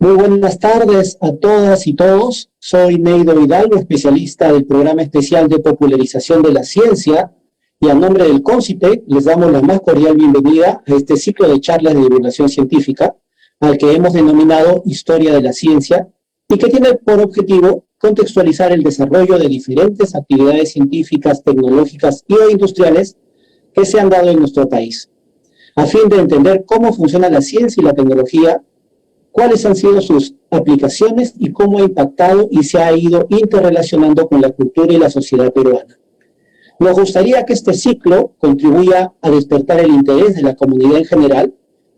Muy buenas tardes a todas y todos. Soy Neido Hidalgo, especialista del Programa Especial de Popularización de la Ciencia, y a nombre del CONCITEC les damos la más cordial bienvenida a este ciclo de charlas de divulgación científica, al que hemos denominado Historia de la Ciencia, y que tiene por objetivo contextualizar el desarrollo de diferentes actividades científicas, tecnológicas y o industriales que se han dado en nuestro país, a fin de entender cómo funciona la ciencia y la tecnología, cuáles han sido sus aplicaciones y cómo ha impactado y se ha ido interrelacionando con la cultura y la sociedad peruana. Nos gustaría que este ciclo contribuya a despertar el interés de la comunidad en general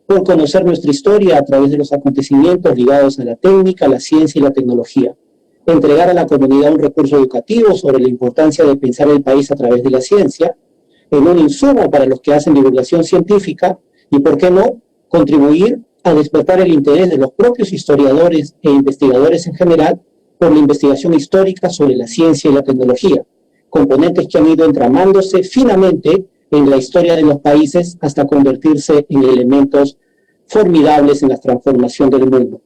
por conocer nuestra historia a través de los acontecimientos ligados a la técnica, la ciencia y la tecnología, entregar a la comunidad un recurso educativo sobre la importancia de pensar el país a través de la ciencia, en un insumo para los que hacen divulgación científica y, por qué no, contribuir a despertar el interés de los propios historiadores e investigadores en general por la investigación histórica sobre la ciencia y la tecnología, componentes que han ido entramándose finamente en la historia de los países hasta convertirse en elementos formidables en la transformación del mundo.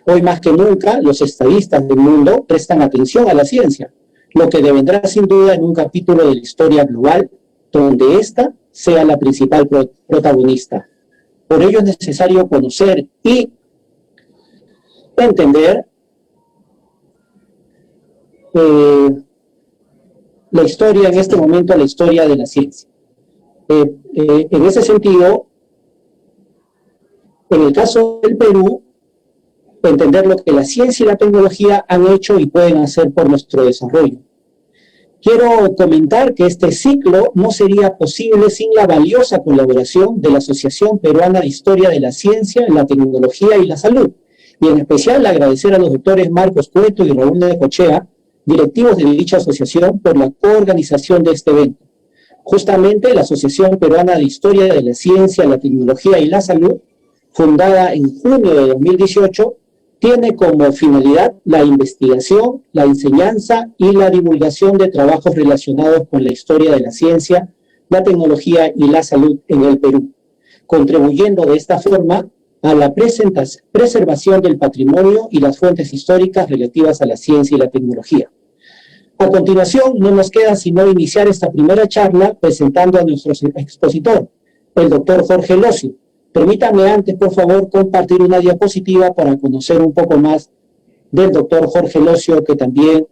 Hoy más que nunca, los estadistas del mundo prestan atención a la ciencia, lo que devendrá sin duda en un capítulo de la historia global donde ésta sea la principal protagonista. Por ello es necesario conocer y entender la historia, en este momento la historia de la ciencia. En ese sentido, en el caso del Perú, entender lo que la ciencia y la tecnología han hecho y pueden hacer por nuestro desarrollo. Quiero comentar que este ciclo no sería posible sin la valiosa colaboración de la Asociación Peruana de Historia de la Ciencia, la Tecnología y la Salud, y en especial agradecer a los doctores Marcos Cueto y Raúl Necochea, directivos de dicha asociación, por la coorganización de este evento. Justamente la Asociación Peruana de Historia de la Ciencia, la Tecnología y la Salud, fundada en junio de 2018, tiene como finalidad la investigación, la enseñanza y la divulgación de trabajos relacionados con la historia de la ciencia, la tecnología y la salud en el Perú, contribuyendo de esta forma a la preservación del patrimonio y las fuentes históricas relativas a la ciencia y la tecnología. A continuación, no nos queda sino iniciar esta primera charla presentando a nuestro expositor, el doctor Jorge Locio. Permítanme antes, por favor, compartir una diapositiva para conocer un poco más del doctor Jorge Locio, que también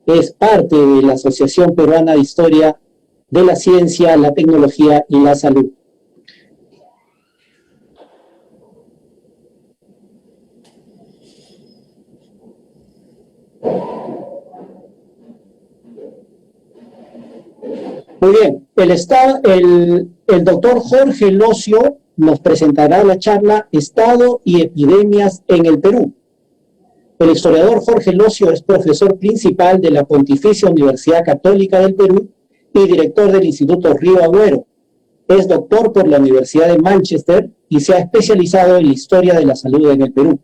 es parte de la Asociación Peruana de Historia de la Ciencia, la Tecnología y la Salud. Muy bien, el doctor Jorge Locio nos presentará la charla Estado y epidemias en el Perú. El historiador Jorge Locio es profesor principal de la Pontificia Universidad Católica del Perú y director del Instituto Río Agüero. Es doctor por la Universidad de Manchester y se ha especializado en la historia de la salud en el Perú,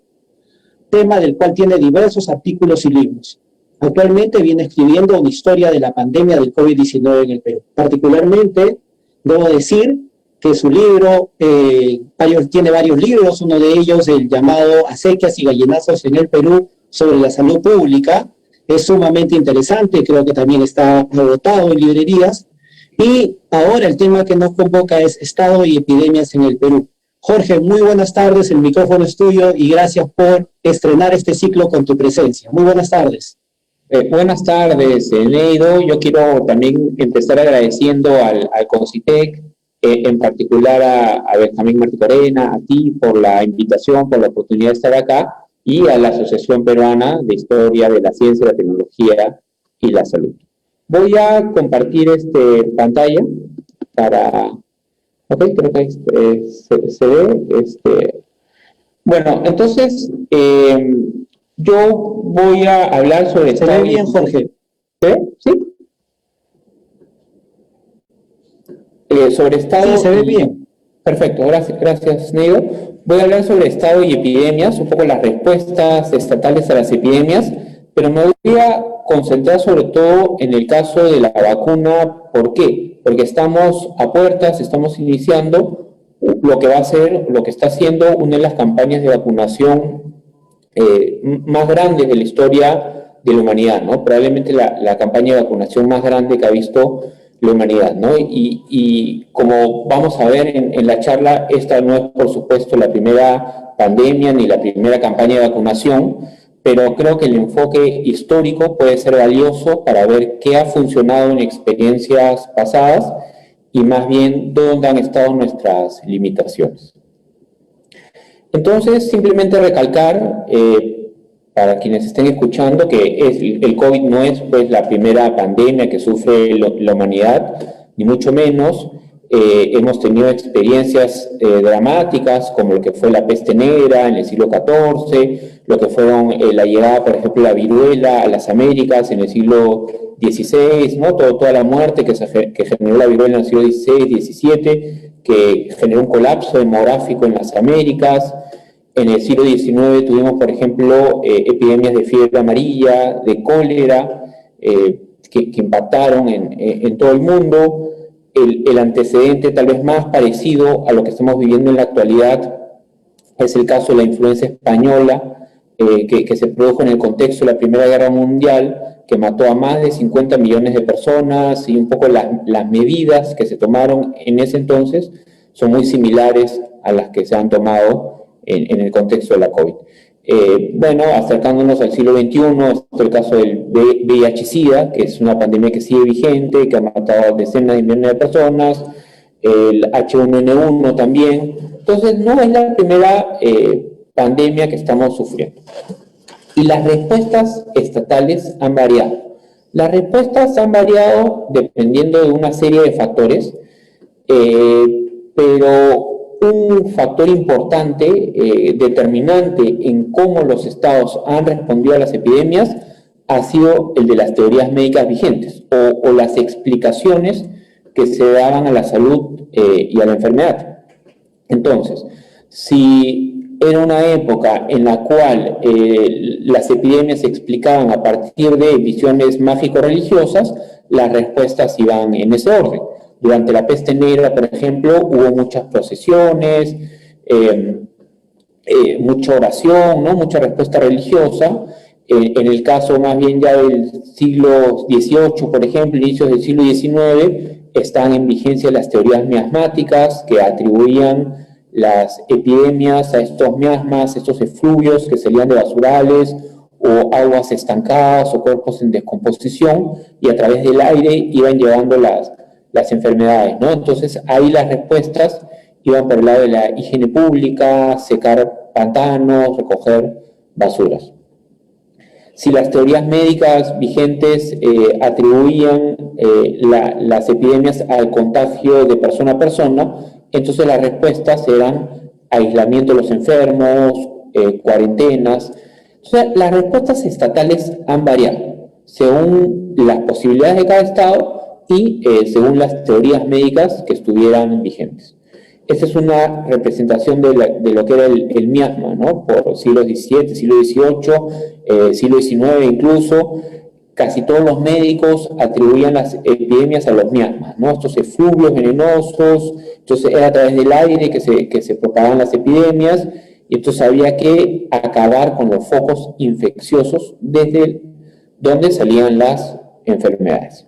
tema del cual tiene diversos artículos y libros. Actualmente viene escribiendo una historia de la pandemia del COVID-19 en el Perú. Particularmente, debo decir que su libro tiene varios libros, uno de ellos, el llamado Acequias y Gallinazos en el Perú sobre la salud pública, es sumamente interesante, creo que también está agotado en librerías, y ahora el tema que nos convoca es Estado y epidemias en el Perú. Jorge, muy buenas tardes, el micrófono es tuyo y gracias por estrenar este ciclo con tu presencia. Muy buenas tardes. Buenas tardes, Neido. Yo quiero también empezar agradeciendo al CONCITEC, en particular a Benjamín Marticorena, a ti por la invitación, por la oportunidad de estar acá, y a la Asociación Peruana de Historia de la Ciencia, la Tecnología y la Salud. Voy a compartir pantalla para... Ok, creo que se ve. Bueno, entonces, yo voy a hablar sobre... ¿Se ve bien, Jorge? ¿Sí? Sobre estado... Sí, se ve bien. Perfecto, gracias, Neido. Voy a hablar sobre estado y epidemias, un poco las respuestas estatales a las epidemias, pero me voy a concentrar sobre todo en el caso de la vacuna. ¿Por qué? Porque estamos a puertas, estamos iniciando lo que va a ser, lo que está haciendo una de las campañas de vacunación más grandes de la historia de la humanidad, ¿no? Probablemente la campaña de vacunación más grande que ha visto la humanidad, ¿no? Y como vamos a ver en la charla, esta no es, por supuesto, la primera pandemia ni la primera campaña de vacunación, pero creo que el enfoque histórico puede ser valioso para ver qué ha funcionado en experiencias pasadas y más bien dónde han estado nuestras limitaciones. Entonces, simplemente recalcar, para quienes estén escuchando, que el COVID no es pues, la primera pandemia que sufre la humanidad, ni mucho menos. Hemos tenido experiencias dramáticas, como lo que fue la peste negra en el siglo XIV, lo que fueron la llegada, por ejemplo, de la viruela a las Américas en el siglo XVI, ¿no? Toda la muerte que generó la viruela en el siglo XVI, XVII, que generó un colapso demográfico en las Américas. En el siglo XIX tuvimos, por ejemplo, epidemias de fiebre amarilla, de cólera, que impactaron en todo el mundo. El antecedente tal vez más parecido a lo que estamos viviendo en la actualidad es el caso de la influenza española, que se produjo en el contexto de la Primera Guerra Mundial, que mató a más de 50 millones de personas, y un poco las medidas que se tomaron en ese entonces son muy similares a las que se han tomado en el contexto de la COVID. Bueno, acercándonos al siglo XXI, está el caso del VIH-Sida, que es una pandemia que sigue vigente, que ha matado a decenas de millones de personas, el H1N1 también. Entonces, no es la primera pandemia que estamos sufriendo. Y las respuestas estatales han variado. Las respuestas han variado dependiendo de una serie de factores, pero un factor importante, determinante en cómo los estados han respondido a las epidemias ha sido el de las teorías médicas vigentes o las explicaciones que se daban a la salud y a la enfermedad. Entonces, si era una época en la cual las epidemias se explicaban a partir de visiones mágico-religiosas, las respuestas iban en ese orden. Durante la peste negra, por ejemplo, hubo muchas procesiones, mucha oración, ¿no? Mucha respuesta religiosa. En el caso más bien ya del siglo XVIII, por ejemplo, inicios del siglo XIX, están en vigencia las teorías miasmáticas que atribuían las epidemias a estos miasmas, estos efluvios que salían de basurales o aguas estancadas o cuerpos en descomposición, y a través del aire iban llevando las enfermedades, ¿no? Entonces ahí las respuestas iban por el lado de la higiene pública, secar pantanos, recoger basuras. Si las teorías médicas vigentes atribuían las epidemias al contagio de persona a persona, entonces las respuestas eran aislamiento de los enfermos, cuarentenas. Entonces las respuestas estatales han variado según las posibilidades de cada estado y según las teorías médicas que estuvieran vigentes. Esta es una representación de lo que era el miasma, ¿no? Por siglo XVII, siglo XVIII, siglo XIX incluso, casi todos los médicos atribuían las epidemias a los miasmas, ¿no? Estos efluvios venenosos. Entonces era a través del aire que se propagaban las epidemias, y entonces había que acabar con los focos infecciosos desde donde salían las enfermedades.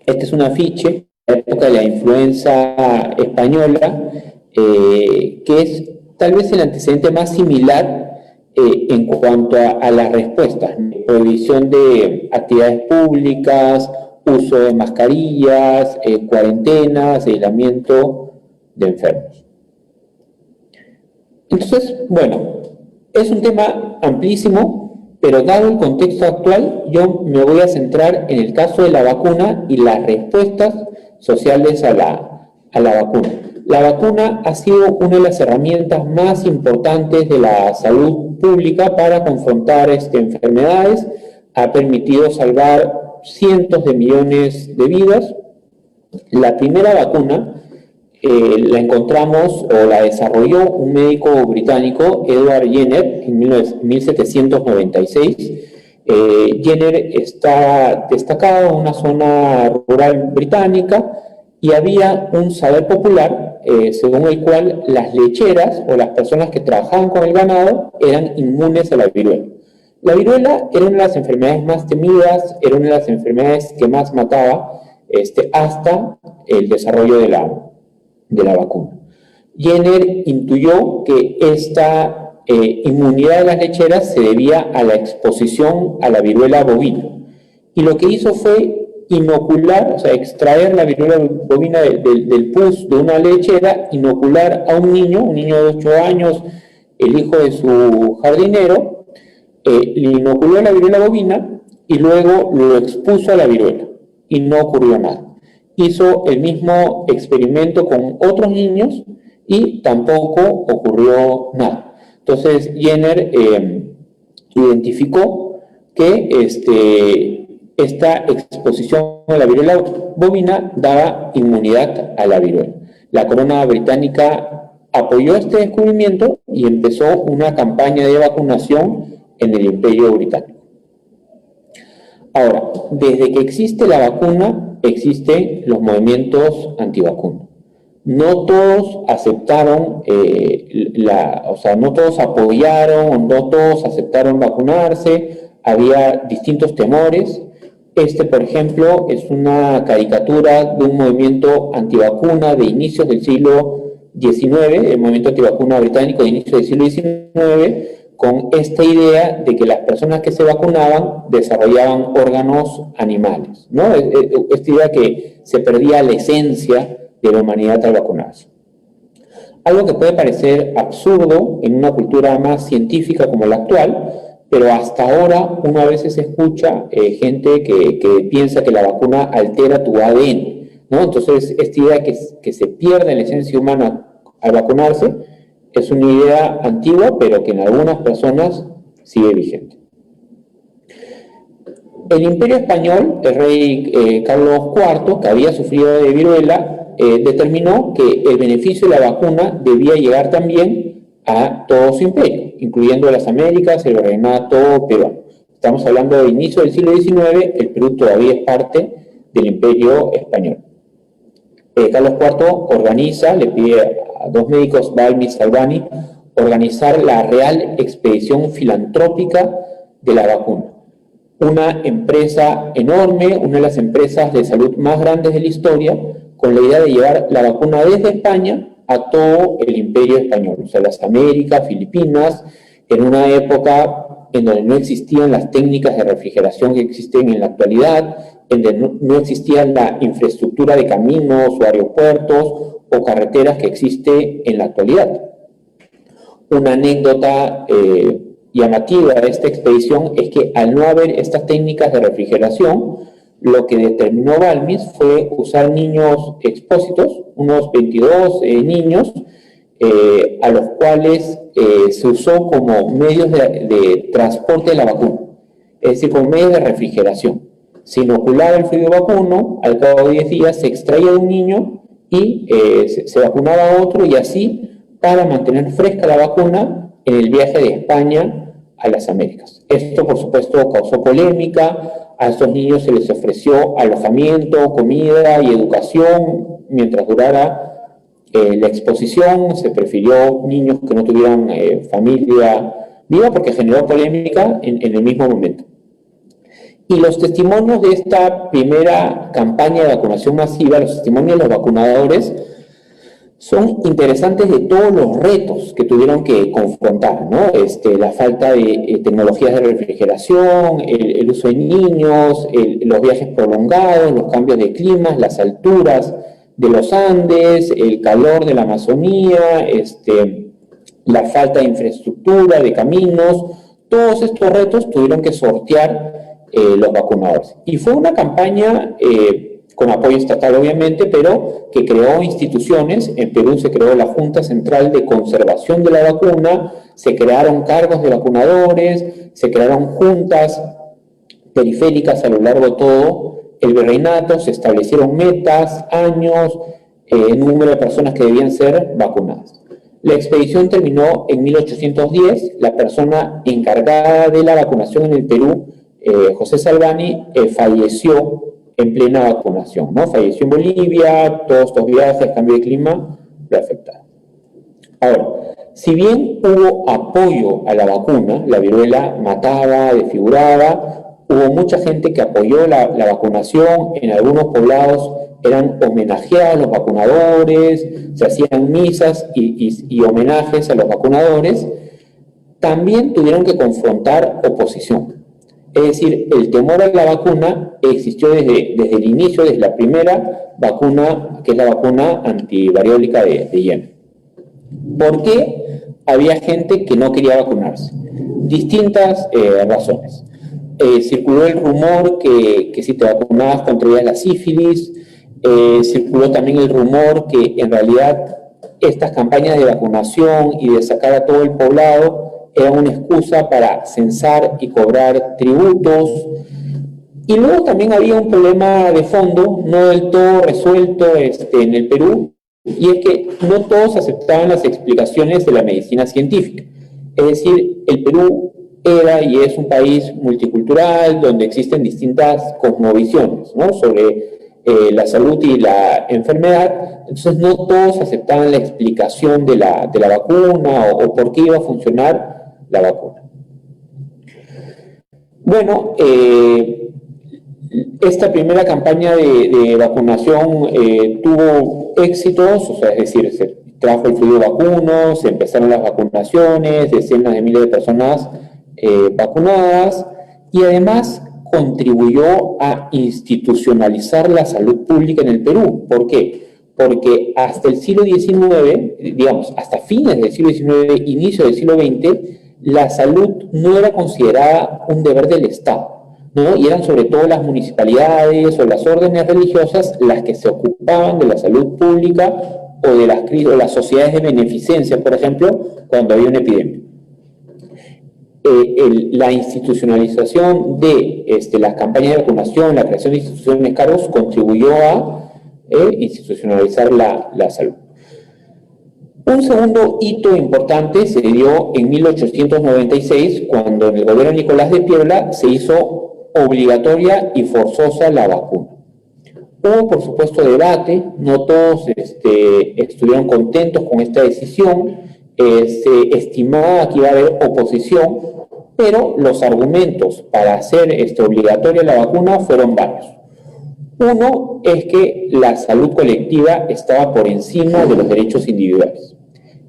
Este es un afiche de la época de la influenza española, que es tal vez el antecedente más similar en cuanto a las respuestas, prohibición de actividades públicas, uso de mascarillas, cuarentenas, aislamiento de enfermos. Entonces, bueno, es un tema amplísimo, pero dado el contexto actual, yo me voy a centrar en el caso de la vacuna y las respuestas sociales a la vacuna. La vacuna ha sido una de las herramientas más importantes de la salud pública para confrontar enfermedades. Ha permitido salvar cientos de millones de vidas. La primera vacuna la encontramos o la desarrolló un médico británico, Edward Jenner, en 1796. Jenner está destacado en una zona rural británica y había un saber popular según el cual las lecheras o las personas que trabajaban con el ganado eran inmunes a la viruela. La viruela era una de las enfermedades más temidas, era una de las enfermedades que más mataba hasta el desarrollo de la vacuna. Jenner intuyó que esta inmunidad de las lecheras se debía a la exposición a la viruela bovina. Y lo que hizo fue inocular, o sea, extraer la viruela bovina del pus de una lechera, inocular a un niño de 8 años, el hijo de su jardinero, le inoculó la viruela bovina y luego lo expuso a la viruela y no ocurrió nada. Hizo el mismo experimento con otros niños y tampoco ocurrió nada. Entonces Jenner identificó que esta exposición a la viruela bovina daba inmunidad a la viruela. La corona británica apoyó este descubrimiento y empezó una campaña de vacunación en el Imperio Británico. Ahora, desde que existe la vacuna, existen los movimientos antivacunas. No todos aceptaron, no todos apoyaron, no todos aceptaron vacunarse, había distintos temores. Por ejemplo, es una caricatura de un movimiento antivacuna de inicios del siglo XIX, el movimiento antivacuna británico de inicios del siglo XIX, con esta idea de que las personas que se vacunaban desarrollaban órganos animales, ¿no? Esta idea que se perdía la esencia de la humanidad al vacunarse. Algo que puede parecer absurdo en una cultura más científica como la actual, pero hasta ahora uno a veces escucha gente que piensa que la vacuna altera tu ADN, ¿no? Entonces, esta idea que se pierde la esencia humana al vacunarse es una idea antigua, pero que en algunas personas sigue vigente. El Imperio Español, el rey Carlos IV, que había sufrido de viruela, determinó que el beneficio de la vacuna debía llegar también a todo su imperio, incluyendo las Américas, el virreinato peruano. Estamos hablando del inicio del siglo XIX, el Perú todavía es parte del Imperio Español. Carlos IV organiza, le pide a dos médicos, Balmi y Salvani, organizar la Real Expedición Filantrópica de la Vacuna. Una empresa enorme, una de las empresas de salud más grandes de la historia, con la idea de llevar la vacuna desde España a todo el Imperio Español, o sea, las Américas, Filipinas, en una época en donde no existían las técnicas de refrigeración que existen en la actualidad, en donde no existía la infraestructura de caminos o aeropuertos o carreteras que existe en la actualidad. Una anécdota llamativa de esta expedición es que al no haber estas técnicas de refrigeración, lo que determinó Balmis fue usar niños expósitos, unos 22 niños, a los cuales se usó como medios de transporte de la vacuna, es decir, como medios de refrigeración. Se inoculaba el fluido vacuno, al cabo de 10 días se extraía de un niño y se vacunaba a otro, y así para mantener fresca la vacuna en el viaje de España a las Américas. Esto, por supuesto, causó polémica. A estos niños se les ofreció alojamiento, comida y educación mientras durara la exposición. Se prefirió niños que no tuvieran familia viva porque generó polémica en el mismo momento. Y los testimonios de esta primera campaña de vacunación masiva, los testimonios de los vacunadores, son interesantes de todos los retos que tuvieron que confrontar, ¿no? La falta de tecnologías de refrigeración, el uso de niños, los viajes prolongados, los cambios de climas, las alturas de los Andes, el calor de la Amazonía, la falta de infraestructura, de caminos. Todos estos retos tuvieron que sortear los vacunadores. Y fue una campaña con apoyo estatal obviamente, pero que creó instituciones. En Perú se creó la Junta Central de Conservación de la Vacuna, se crearon cargos de vacunadores, se crearon juntas periféricas a lo largo de todo el virreinato, se establecieron metas, años, número de personas que debían ser vacunadas. La expedición terminó en 1810, la persona encargada de la vacunación en el Perú, José Salvani, falleció en plena vacunación, ¿no? Falleció en Bolivia, todos estos viajes, cambio de clima, lo afectaron. Ahora, si bien hubo apoyo a la vacuna, la viruela mataba, desfiguraba, hubo mucha gente que apoyó la vacunación, en algunos poblados eran homenajeados los vacunadores, se hacían misas y homenajes a los vacunadores, también tuvieron que confrontar oposición. Es decir, el temor a la vacuna existió desde el inicio, desde la primera vacuna, que es la vacuna antivariólica de Yemen. ¿Por qué había gente que no quería vacunarse? Distintas razones. Circuló el rumor que si te vacunabas contraías la sífilis, circuló también el rumor que en realidad estas campañas de vacunación y de sacar a todo el poblado eran una excusa para censar y cobrar tributos. Y luego también había un problema de fondo, no del todo resuelto en el Perú, y es que no todos aceptaban las explicaciones de la medicina científica. Es decir, el Perú era y es un país multicultural donde existen distintas cosmovisiones, ¿no?, sobre la salud y la enfermedad. Entonces no todos aceptaban la explicación de la vacuna o por qué iba a funcionar la vacuna. Bueno, esta primera campaña de vacunación tuvo éxitos, o sea, es decir, se trajo el fluido vacuno, se empezaron las vacunaciones, decenas de miles de personas vacunadas, y además contribuyó a institucionalizar la salud pública en el Perú. ¿Por qué? Porque hasta el siglo XIX, digamos, hasta fines del siglo XIX, inicio del siglo XX, la salud no era considerada un deber del Estado, ¿no? Y eran sobre todo las municipalidades o las órdenes religiosas las que se ocupaban de la salud pública o las sociedades de beneficencia, por ejemplo, cuando había una epidemia. La institucionalización de las campañas de vacunación, la creación de instituciones cargos, contribuyó a institucionalizar la salud. Un segundo hito importante se dio en 1896, cuando en el gobierno de Nicolás de Piérola se hizo obligatoria y forzosa la vacuna. Hubo, por supuesto, debate, no todos estuvieron contentos con esta decisión, se estimaba que iba a haber oposición, pero los argumentos para hacer obligatoria la vacuna fueron varios. Uno es que la salud colectiva estaba por encima de los derechos individuales.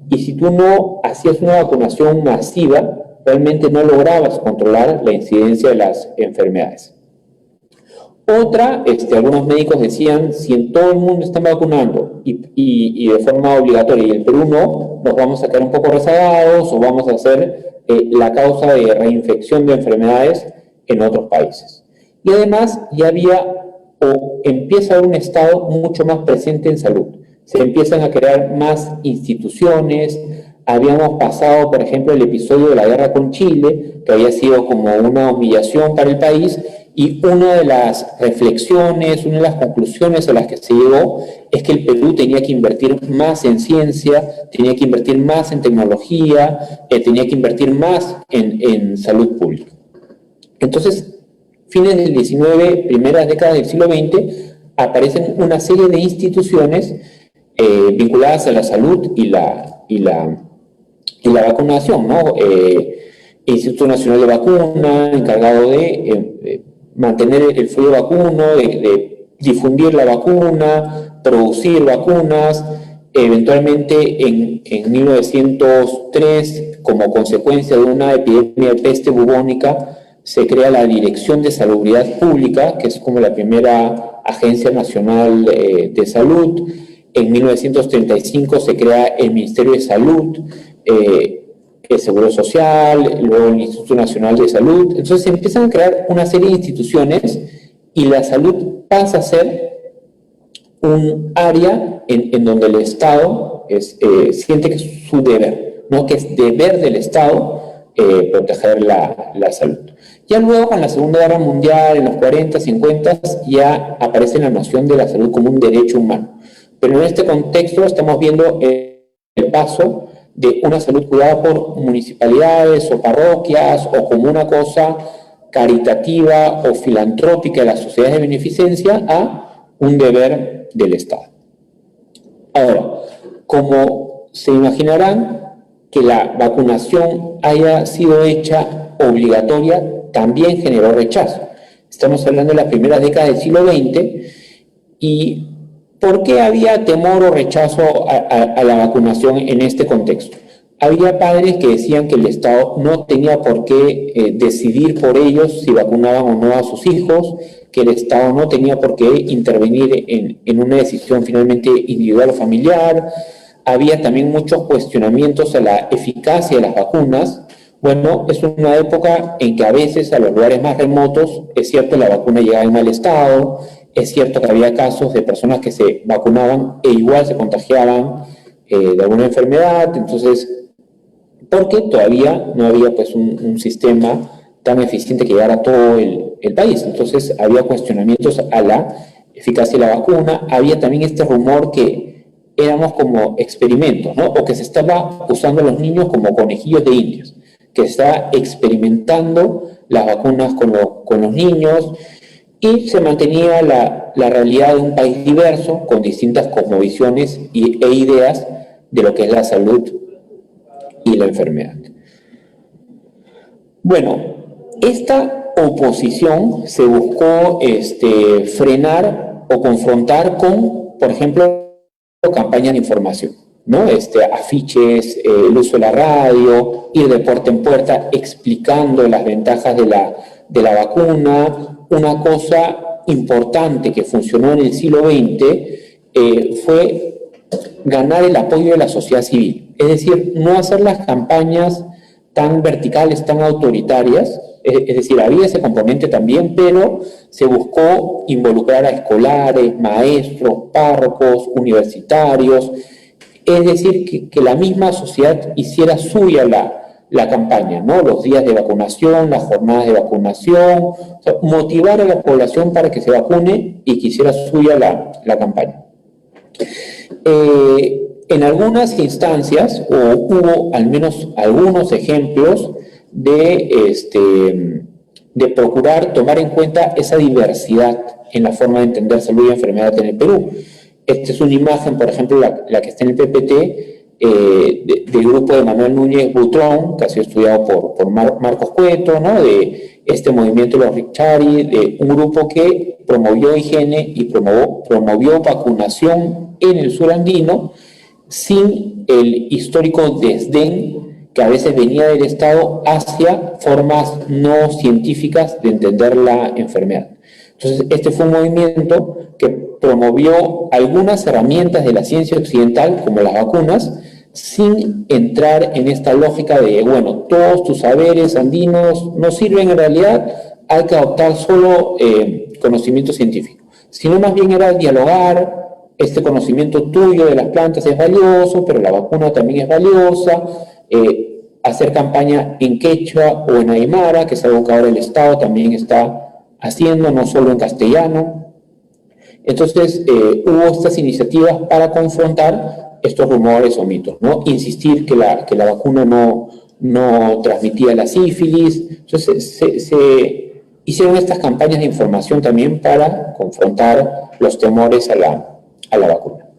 Y si tú no hacías una vacunación masiva, realmente no lograbas controlar la incidencia de las enfermedades. Otra, algunos médicos decían, si en todo el mundo están vacunando y de forma obligatoria y el Perú no, nos vamos a quedar un poco rezagados o vamos a ser la causa de reinfección de enfermedades en otros países. Y además ya empieza a haber un Estado mucho más presente en salud. Se empiezan a crear más instituciones. Habíamos pasado, por ejemplo, el episodio de la guerra con Chile, que había sido como una humillación para el país, y una de las reflexiones, una de las conclusiones a las que se llegó es que el Perú tenía que invertir más en ciencia, tenía que invertir más en tecnología, tenía que invertir más en salud pública. Entonces, fines del XIX, primeras décadas del siglo XX, aparecen una serie de instituciones vinculadas a la salud y la vacunación, ¿no? Instituto Nacional de Vacuna, encargado de mantener el fluido vacuno, de difundir la vacuna, producir vacunas. Eventualmente en 1903, como consecuencia de una epidemia de peste bubónica, se crea la Dirección de Salubridad Pública, que es como la primera agencia nacional de salud. En 1935 se crea el Ministerio de Salud, el Seguro Social, luego el Instituto Nacional de Salud. Entonces se empiezan a crear una serie de instituciones y la salud pasa a ser un área en donde el Estado siente que es su deber, ¿no? Que es deber del Estado proteger la salud. Ya luego, con la Segunda Guerra Mundial, en los 40, 50, ya aparece la noción de la salud como un derecho humano. Pero en este contexto estamos viendo el paso de una salud cuidada por municipalidades o parroquias o como una cosa caritativa o filantrópica de las sociedades de beneficencia a un deber del Estado. Ahora, como se imaginarán, que la vacunación haya sido hecha obligatoria también generó rechazo. Estamos hablando de las primeras décadas del siglo XX, y ¿por qué había temor o rechazo a la vacunación en este contexto? Había padres que decían que el Estado no tenía por qué decidir por ellos si vacunaban o no a sus hijos, que el Estado no tenía por qué intervenir en una decisión finalmente individual o familiar. Había también muchos cuestionamientos a la eficacia de las vacunas. Bueno, es una época en que a veces a los lugares más remotos, es cierto, la vacuna llegaba en mal estado, es cierto que había casos de personas que se vacunaban e igual se contagiaban de alguna enfermedad, entonces, porque todavía no había pues un sistema tan eficiente que llegara a todo el país. Entonces había cuestionamientos a la eficacia de la vacuna. Había también este rumor que éramos como experimentos, ¿no? O que se estaba usando a los niños como conejillos de indias, que se estaba experimentando las vacunas con los niños, y se mantenía la realidad de un país diverso, con distintas cosmovisiones e ideas de lo que es la salud y la enfermedad. Bueno, esta oposición se buscó frenar o confrontar con, por ejemplo, campañas de información, ¿no? Afiches, el uso de la radio, ir de puerta en puerta explicando las ventajas de la vacuna. Una cosa importante que funcionó en el siglo XX fue ganar el apoyo de la sociedad civil, es decir, no hacer las campañas tan verticales, tan autoritarias. Es decir, había ese componente también, pero se buscó involucrar a escolares, maestros, párrocos, universitarios, es decir, que la misma sociedad hiciera suya la campaña, ¿no? Los días de vacunación, las jornadas de vacunación, o sea, motivar a la población para que se vacune y que hiciera suya la campaña. En algunas instancias, o hubo al menos algunos ejemplos de procurar tomar en cuenta esa diversidad en la forma de entender salud y enfermedad en el Perú. Esta es una imagen, por ejemplo, la que está en el PPT, del grupo de Manuel Núñez Butrón, que ha sido estudiado por Marcos Cueto, ¿no? De este movimiento de los Richari, de un grupo que promovió higiene y promovió vacunación en el sur andino, sin el histórico desdén que a veces venía del Estado hacia formas no científicas de entender la enfermedad. Entonces, este fue un movimiento que promovió algunas herramientas de la ciencia occidental, como las vacunas, sin entrar en esta lógica de, bueno, todos tus saberes andinos no sirven en realidad, hay que adoptar solo conocimiento científico, sino más bien era dialogar. Este conocimiento tuyo de las plantas es valioso, pero la vacuna también es valiosa. Hacer campaña en quechua o en aymara, que es algo que ahora el Estado también está haciendo, no solo en castellano. Entonces, hubo estas iniciativas para confrontar estos rumores o mitos, ¿no? Insistir que la vacuna no transmitía la sífilis. Entonces, se hicieron estas campañas de información también para confrontar los temores a la vacuna.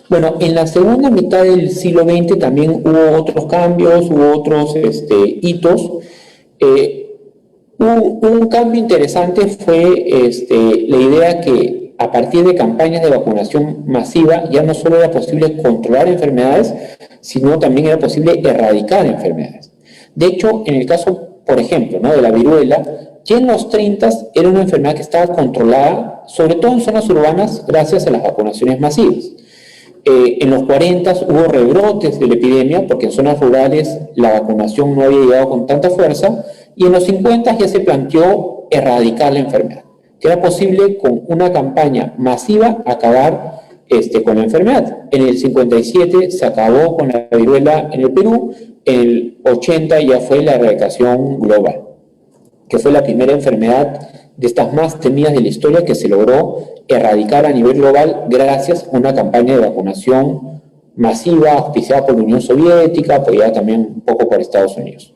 Bueno, en la segunda mitad del siglo XX también hubo otros cambios, hubo otros hitos. Un cambio interesante fue la idea que a partir de campañas de vacunación masiva ya no solo era posible controlar enfermedades, sino también era posible erradicar enfermedades. De hecho, en el caso, por ejemplo, ¿no?, de la viruela, ya en los 30 era una enfermedad que estaba controlada, sobre todo en zonas urbanas, gracias a las vacunaciones masivas. En los 40 hubo rebrotes de la epidemia, porque en zonas rurales la vacunación no había llegado con tanta fuerza, y en los 50 ya se planteó erradicar la enfermedad, que era posible con una campaña masiva acabar con la enfermedad. En el 57 se acabó con la viruela en el Perú, en el 80 ya fue la erradicación global, que fue la primera enfermedad de estas más temidas de la historia que se logró erradicar a nivel global gracias a una campaña de vacunación masiva auspiciada por la Unión Soviética, apoyada también un poco por Estados Unidos.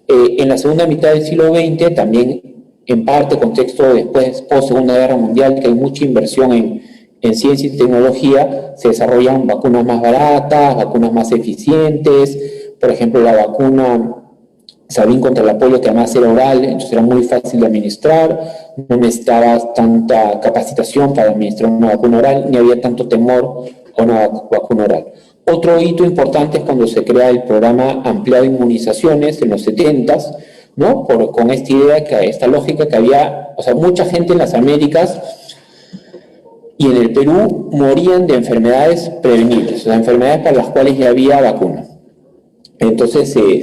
En la segunda mitad del siglo XX, también en parte contexto después, post Segunda Guerra Mundial, que hay mucha inversión en ciencia y tecnología, se desarrollan vacunas más baratas, vacunas más eficientes. Por ejemplo, la vacuna Sabin contra la polio, que además era oral, entonces era muy fácil de administrar, no necesitabas tanta capacitación para administrar una vacuna oral, ni había tanto temor a una vacuna oral. Otro hito importante es cuando se crea el programa ampliado de inmunizaciones en los 70s, ¿no? Con esta idea, esta lógica que había, o sea, mucha gente en las Américas y en el Perú morían de enfermedades prevenibles, o sea, enfermedades para las cuales ya había vacuna. Entonces se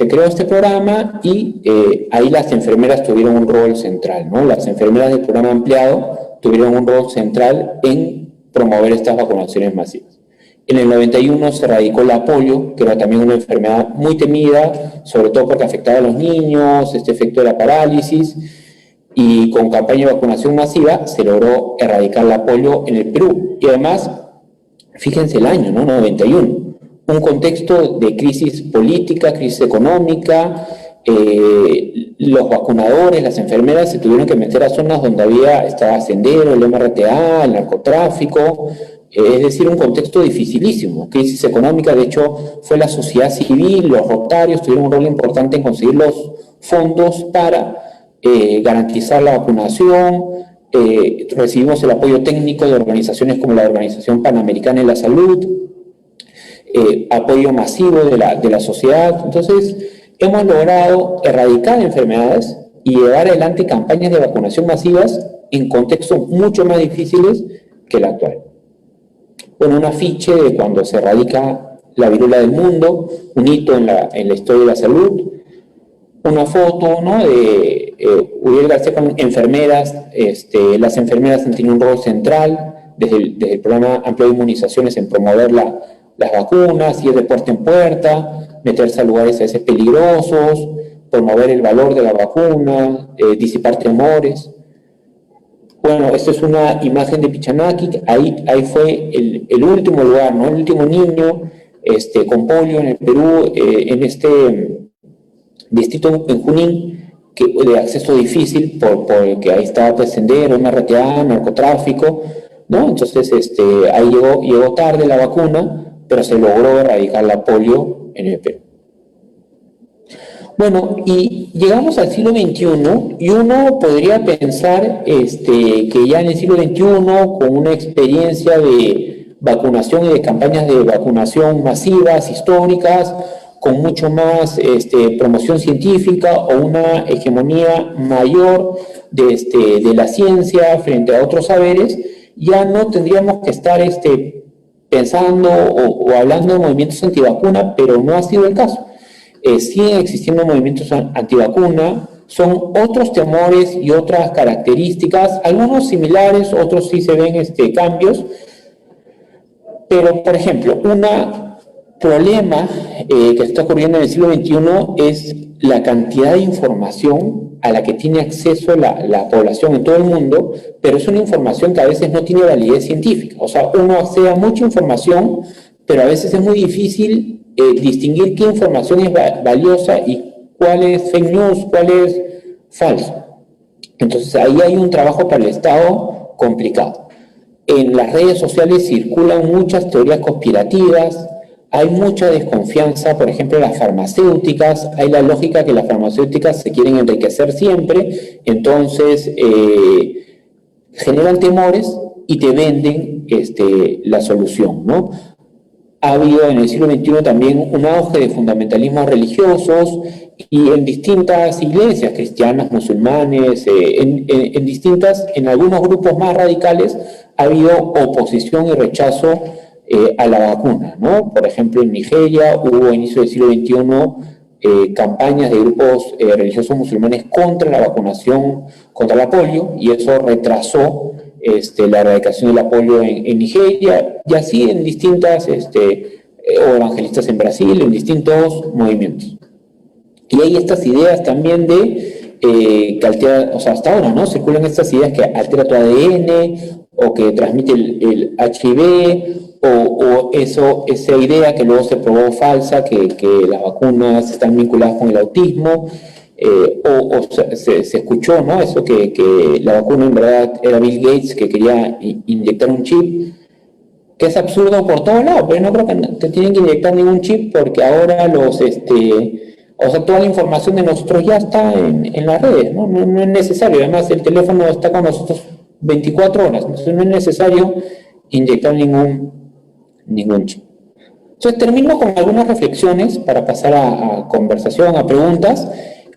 creó este programa y ahí las enfermeras tuvieron un rol central, ¿no? Las enfermeras del programa ampliado tuvieron un rol central en promover estas vacunaciones masivas. En el 91 se erradicó la polio, que era también una enfermedad muy temida, sobre todo porque afectaba a los niños, este efecto de la parálisis, y con campaña de vacunación masiva se logró erradicar la polio en el Perú. Y además, fíjense el año, ¿no? 91. Un contexto de crisis política, crisis económica, los vacunadores, las enfermeras se tuvieron que meter a zonas donde estaba Sendero, el MRTA, el narcotráfico, es decir, un contexto dificilísimo, crisis económica. De hecho, fue la sociedad civil, los rotarios tuvieron un rol importante en conseguir los fondos para garantizar la vacunación. Recibimos el apoyo técnico de organizaciones como la Organización Panamericana de la Salud, apoyo masivo de la sociedad. Entonces, hemos logrado erradicar enfermedades y llevar adelante campañas de vacunación masivas en contextos mucho más difíciles que el actual. Bueno, un afiche de cuando se erradica la viruela del mundo, un hito en la historia de la salud, una foto, ¿no?, de Uriel García con enfermeras. Las enfermeras han tenido un rol central desde el programa amplio de inmunizaciones en promover las vacunas, ir de puerta en puerta, meterse a lugares a veces peligrosos, promover el valor de la vacuna, disipar temores. Bueno, esta es una imagen de Pichanaki. Ahí fue el último lugar, ¿no? El último niño con polio en el Perú, en este distrito en Junín, de acceso difícil, porque ahí estaba pues Sendero, MRTA, narcotráfico, ¿no? Entonces ahí llegó tarde la vacuna, pero se logró erradicar la polio en el Perú. Bueno, y llegamos al siglo XXI y uno podría pensar que ya en el siglo XXI, con una experiencia de vacunación y de campañas de vacunación masivas, históricas, con mucho más promoción científica o una hegemonía mayor de la ciencia frente a otros saberes, ya no tendríamos que estar pensando o hablando de movimientos antivacuna, pero no ha sido el caso. Siguen existiendo movimientos antivacuna, son otros temores y otras características, algunos similares, otros sí se ven cambios, pero por ejemplo, un problema que está ocurriendo en el siglo XXI es la cantidad de información a la que tiene acceso la población en todo el mundo, pero es una información que a veces no tiene validez científica. O sea, uno accede a mucha información, pero a veces es muy difícil distinguir qué información es valiosa y cuál es fake news, cuál es falso. Entonces ahí hay un trabajo para el Estado complicado. En las redes sociales circulan muchas teorías conspirativas, hay mucha desconfianza, por ejemplo, en las farmacéuticas. Hay la lógica que las farmacéuticas se quieren enriquecer siempre, entonces generan temores y te venden la solución, ¿no? Ha habido en el siglo XXI también un auge de fundamentalismos religiosos y en distintas iglesias cristianas, musulmanes, en algunos grupos más radicales ha habido oposición y rechazo a la vacuna, ¿no? Por ejemplo, en Nigeria hubo a inicio del siglo XXI campañas de grupos religiosos musulmanes contra la vacunación contra la polio, y eso retrasó la erradicación de la polio en Nigeria, y así en distintas, o evangelistas en Brasil, en distintos movimientos. Y hay estas ideas también de que altera, o sea, hasta ahora, ¿no? Circulan estas ideas que altera tu ADN o que transmite el HIV, o esa idea que luego se probó falsa, que las vacunas están vinculadas con el autismo, se escuchó, ¿no? Eso que la vacuna en verdad era Bill Gates que quería inyectar un chip, que es absurdo por todos lados, pero no creo que te tienen que inyectar ningún chip porque ahora toda la información de nosotros ya está en las redes, ¿no? No es necesario, además el teléfono está con nosotros 24 horas, entonces no es necesario inyectar ningún chip. Entonces termino con algunas reflexiones para pasar a conversación, a preguntas.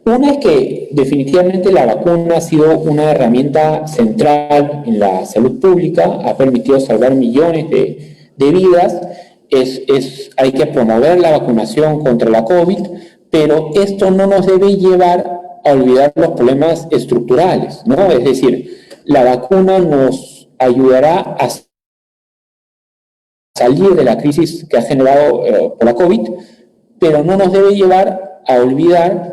Una es que definitivamente la vacuna ha sido una herramienta central en la salud pública, ha permitido salvar millones de vidas, hay que promover la vacunación contra la COVID, pero esto no nos debe llevar a olvidar los problemas estructurales, ¿no? Es decir, la vacuna nos ayudará a salir de la crisis que ha generado por la COVID, pero no nos debe llevar a olvidar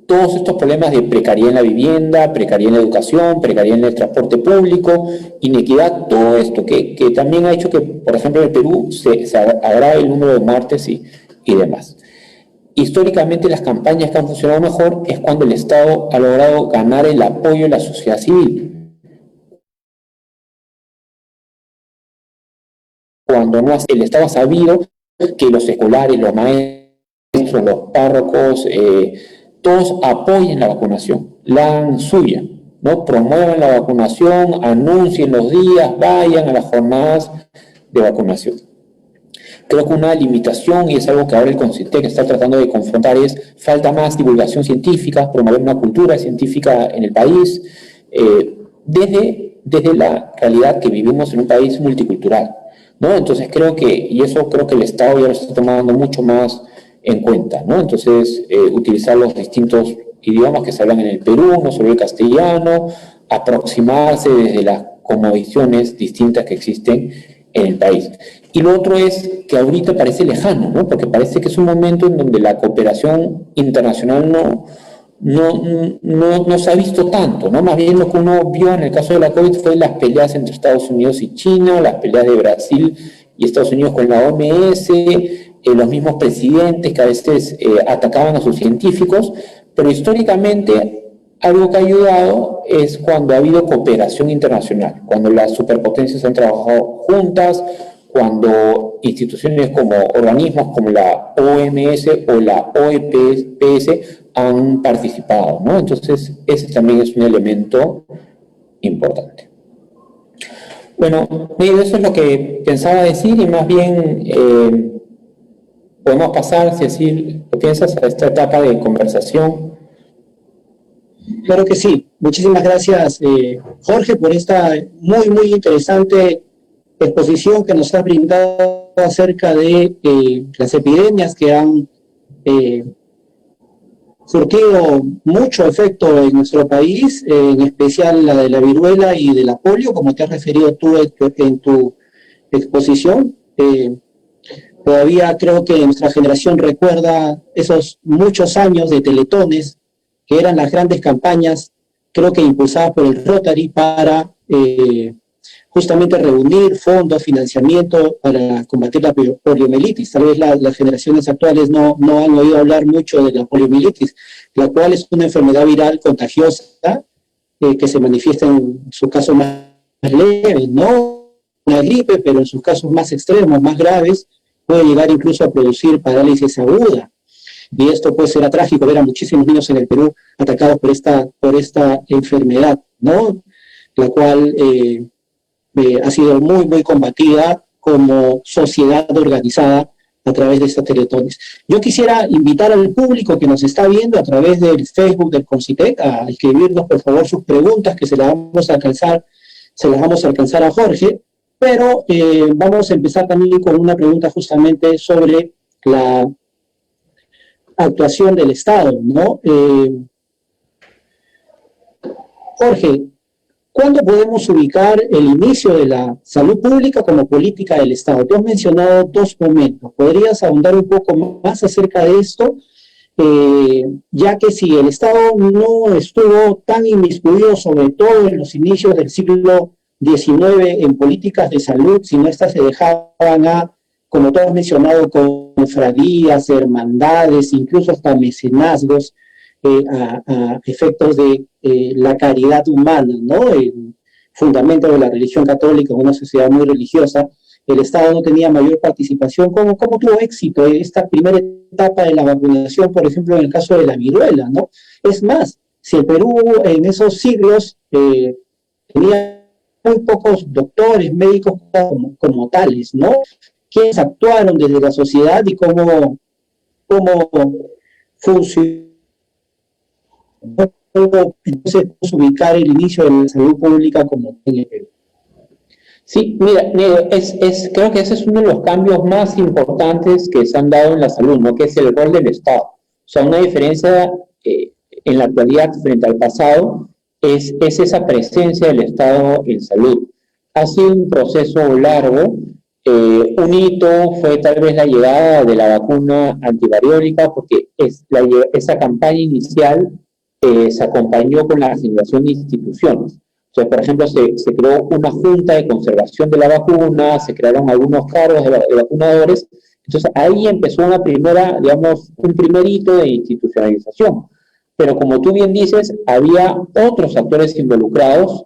todos estos problemas de precariedad en la vivienda, precariedad en la educación, precariedad en el transporte público, inequidad, todo esto que también ha hecho que, por ejemplo, en el Perú se agrave el número de muertes y demás. Históricamente, las campañas que han funcionado mejor es cuando el Estado ha logrado ganar el apoyo de la sociedad civil. Cuando no, el Estado ha sabido que los escolares, los maestros, los párrocos, todos apoyen la vacunación, la hagan suya, ¿no? Promuevan la vacunación, anuncien los días, vayan a las jornadas de vacunación. Creo que una limitación, y es algo que ahora el CONCITEC está tratando de confrontar, es falta más divulgación científica, promover una cultura científica en el país, desde la realidad que vivimos en un país multicultural, ¿no? Entonces creo que el Estado ya lo está tomando mucho más en cuenta, ¿no? Entonces, utilizar los distintos idiomas que se hablan en el Perú, no solo el castellano, aproximarse desde las cosmovisiones distintas que existen en el país. Y lo otro es que ahorita parece lejano, ¿no? Porque parece que es un momento en donde la cooperación internacional no se ha visto tanto, ¿no? Más bien lo que uno vio en el caso de la COVID fue las peleas entre Estados Unidos y China, las peleas de Brasil y Estados Unidos con la OMS, los mismos presidentes que a veces atacaban a sus científicos, pero históricamente algo que ha ayudado es cuando ha habido cooperación internacional, cuando las superpotencias han trabajado juntas, cuando instituciones como organismos como la OMS o la OEPS han participado, ¿no? Entonces, ese también es un elemento importante. Bueno, eso es lo que pensaba decir y más bien podemos pasar, si así lo piensas, a esta etapa de conversación. Claro que sí. Muchísimas gracias, Jorge, por esta muy interesante exposición que nos ha brindado acerca de las epidemias que han surtido mucho efecto en nuestro país, en especial la de la viruela y de la polio, como te has referido tú en tu exposición. Todavía creo que nuestra generación recuerda esos muchos años de teletones, que eran las grandes campañas, creo que impulsadas por el Rotary para justamente reunir fondos, financiamiento para combatir la poliomielitis. Tal vez las generaciones actuales no han oído hablar mucho de la poliomielitis, la cual es una enfermedad viral contagiosa que se manifiesta en sus casos más leves, no una gripe, pero en sus casos más extremos, más graves, puede llegar incluso a producir parálisis aguda. Y esto pues será trágico ver a muchísimos niños en el Perú atacados por esta enfermedad, ¿no? La cual ha sido muy combatida como sociedad organizada a través de estas teletones. Yo quisiera invitar al público que nos está viendo a través del Facebook del CONCITEC a escribirnos por favor sus preguntas, que se las vamos a alcanzar a Jorge, pero vamos a empezar también con una pregunta justamente sobre la actuación del Estado, ¿no? Jorge, ¿cuándo podemos ubicar el inicio de la salud pública como política del Estado? Tú has mencionado dos momentos. ¿Podrías ahondar un poco más acerca de esto? Ya que si el Estado no estuvo tan inmiscuido, sobre todo en los inicios del siglo XIX en políticas de salud, sino estas se dejaban a, como todos mencionado, cofradías, hermandades, incluso hasta mecenazgos, a efectos de la caridad humana, ¿no? El fundamento de la religión católica, una sociedad muy religiosa. El Estado no tenía mayor participación. ¿Cómo tuvo éxito esta primera etapa de la vacunación, por ejemplo, en el caso de la viruela, ¿no? Es más, si el Perú en esos siglos tenía muy pocos doctores, médicos como tales, ¿no? ¿Quiénes actuaron desde la sociedad y cómo funcionó? Entonces, ubicar el inicio de la salud pública como en el Perú. Sí, mira, creo que ese es uno de los cambios más importantes que se han dado en la salud, ¿no? Que es el rol del Estado. O sea, una diferencia en la actualidad frente al pasado es esa presencia del Estado en salud. Ha sido un proceso largo. Un hito fue tal vez la llegada de la vacuna antivariólica, porque esa campaña inicial se acompañó con la generación de instituciones. O sea, por ejemplo, se creó una junta de conservación de la vacuna, se crearon algunos cargos de vacunadores. Entonces, ahí empezó un primer hito de institucionalización. Pero como tú bien dices, había otros actores involucrados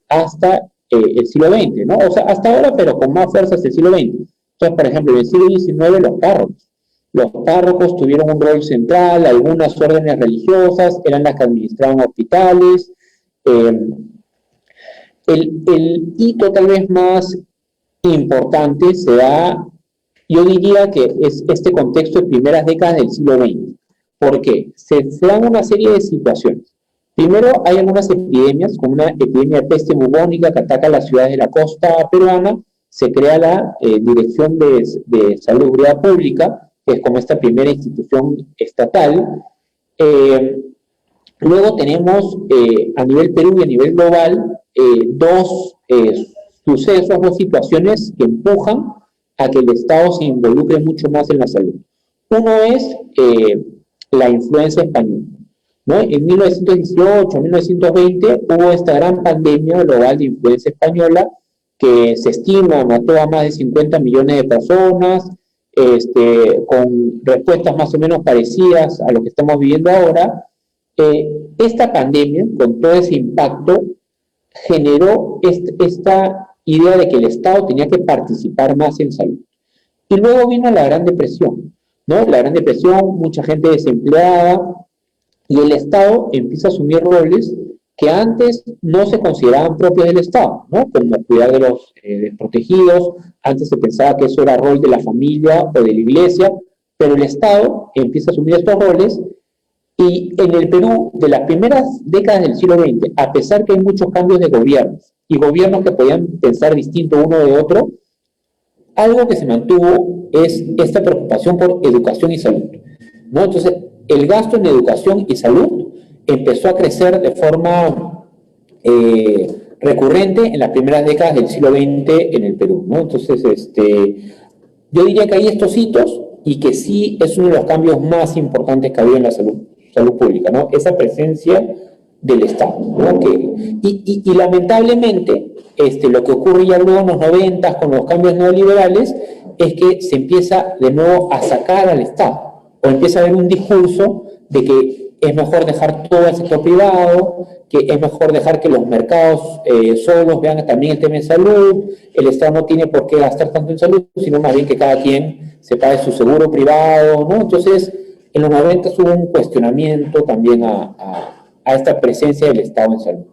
hasta el siglo XX, ¿no? O sea, hasta ahora, pero con más fuerza hasta el siglo XX. Entonces, por ejemplo, en el siglo XIX, los párrocos. Los párrocos tuvieron un rol central, algunas órdenes religiosas eran las que administraban hospitales. El hito tal vez más importante se da, yo diría que es este contexto de primeras décadas del siglo XX. ¿Por qué? Se dan una serie de situaciones. Primero, hay algunas epidemias, como una epidemia de peste bubónica que ataca las ciudades de la costa peruana. Se crea la Dirección de Salubridad Pública, que es como esta primera institución estatal. Luego tenemos a nivel Perú y a nivel global dos sucesos, dos situaciones que empujan a que el Estado se involucre mucho más en la salud. Uno es la influenza española, ¿no? En 1918, 1920 hubo esta gran pandemia global de influenza española que se estima mató a más de 50 millones de personas, con respuestas más o menos parecidas a lo que estamos viviendo ahora. Esta pandemia, con todo ese impacto, generó esta idea de que el Estado tenía que participar más en salud. Y luego vino la Gran Depresión, ¿no? La Gran Depresión, mucha gente desempleada, y el Estado empieza a asumir roles que antes no se consideraban propios del Estado, ¿no? Como cuidar de los desprotegidos. Antes se pensaba que eso era rol de la familia o de la iglesia, pero el Estado empieza a asumir estos roles. Y en el Perú, de las primeras décadas del siglo XX, a pesar que hay muchos cambios de gobiernos, y gobiernos que podían pensar distinto uno de otro, algo que se mantuvo es esta preocupación por educación y salud, ¿no? Entonces, el gasto en educación y salud empezó a crecer de forma recurrente en las primeras décadas del siglo XX en el Perú, ¿no? Entonces, yo diría que hay estos hitos y que sí es uno de los cambios más importantes que ha habido en la salud pública, ¿no? Esa presencia del Estado, ¿no? Y lamentablemente, lo que ocurre ya luego en los 90 con los cambios neoliberales es que se empieza de nuevo a sacar al Estado, o empieza a haber un discurso de que es mejor dejar todo al sector privado, que es mejor dejar que los mercados solos vean también el tema de salud, el Estado no tiene por qué gastar tanto en salud, sino más bien que cada quien se pague su seguro privado, ¿no? Entonces, en los 90 hubo un cuestionamiento también a esta presencia del Estado en salud.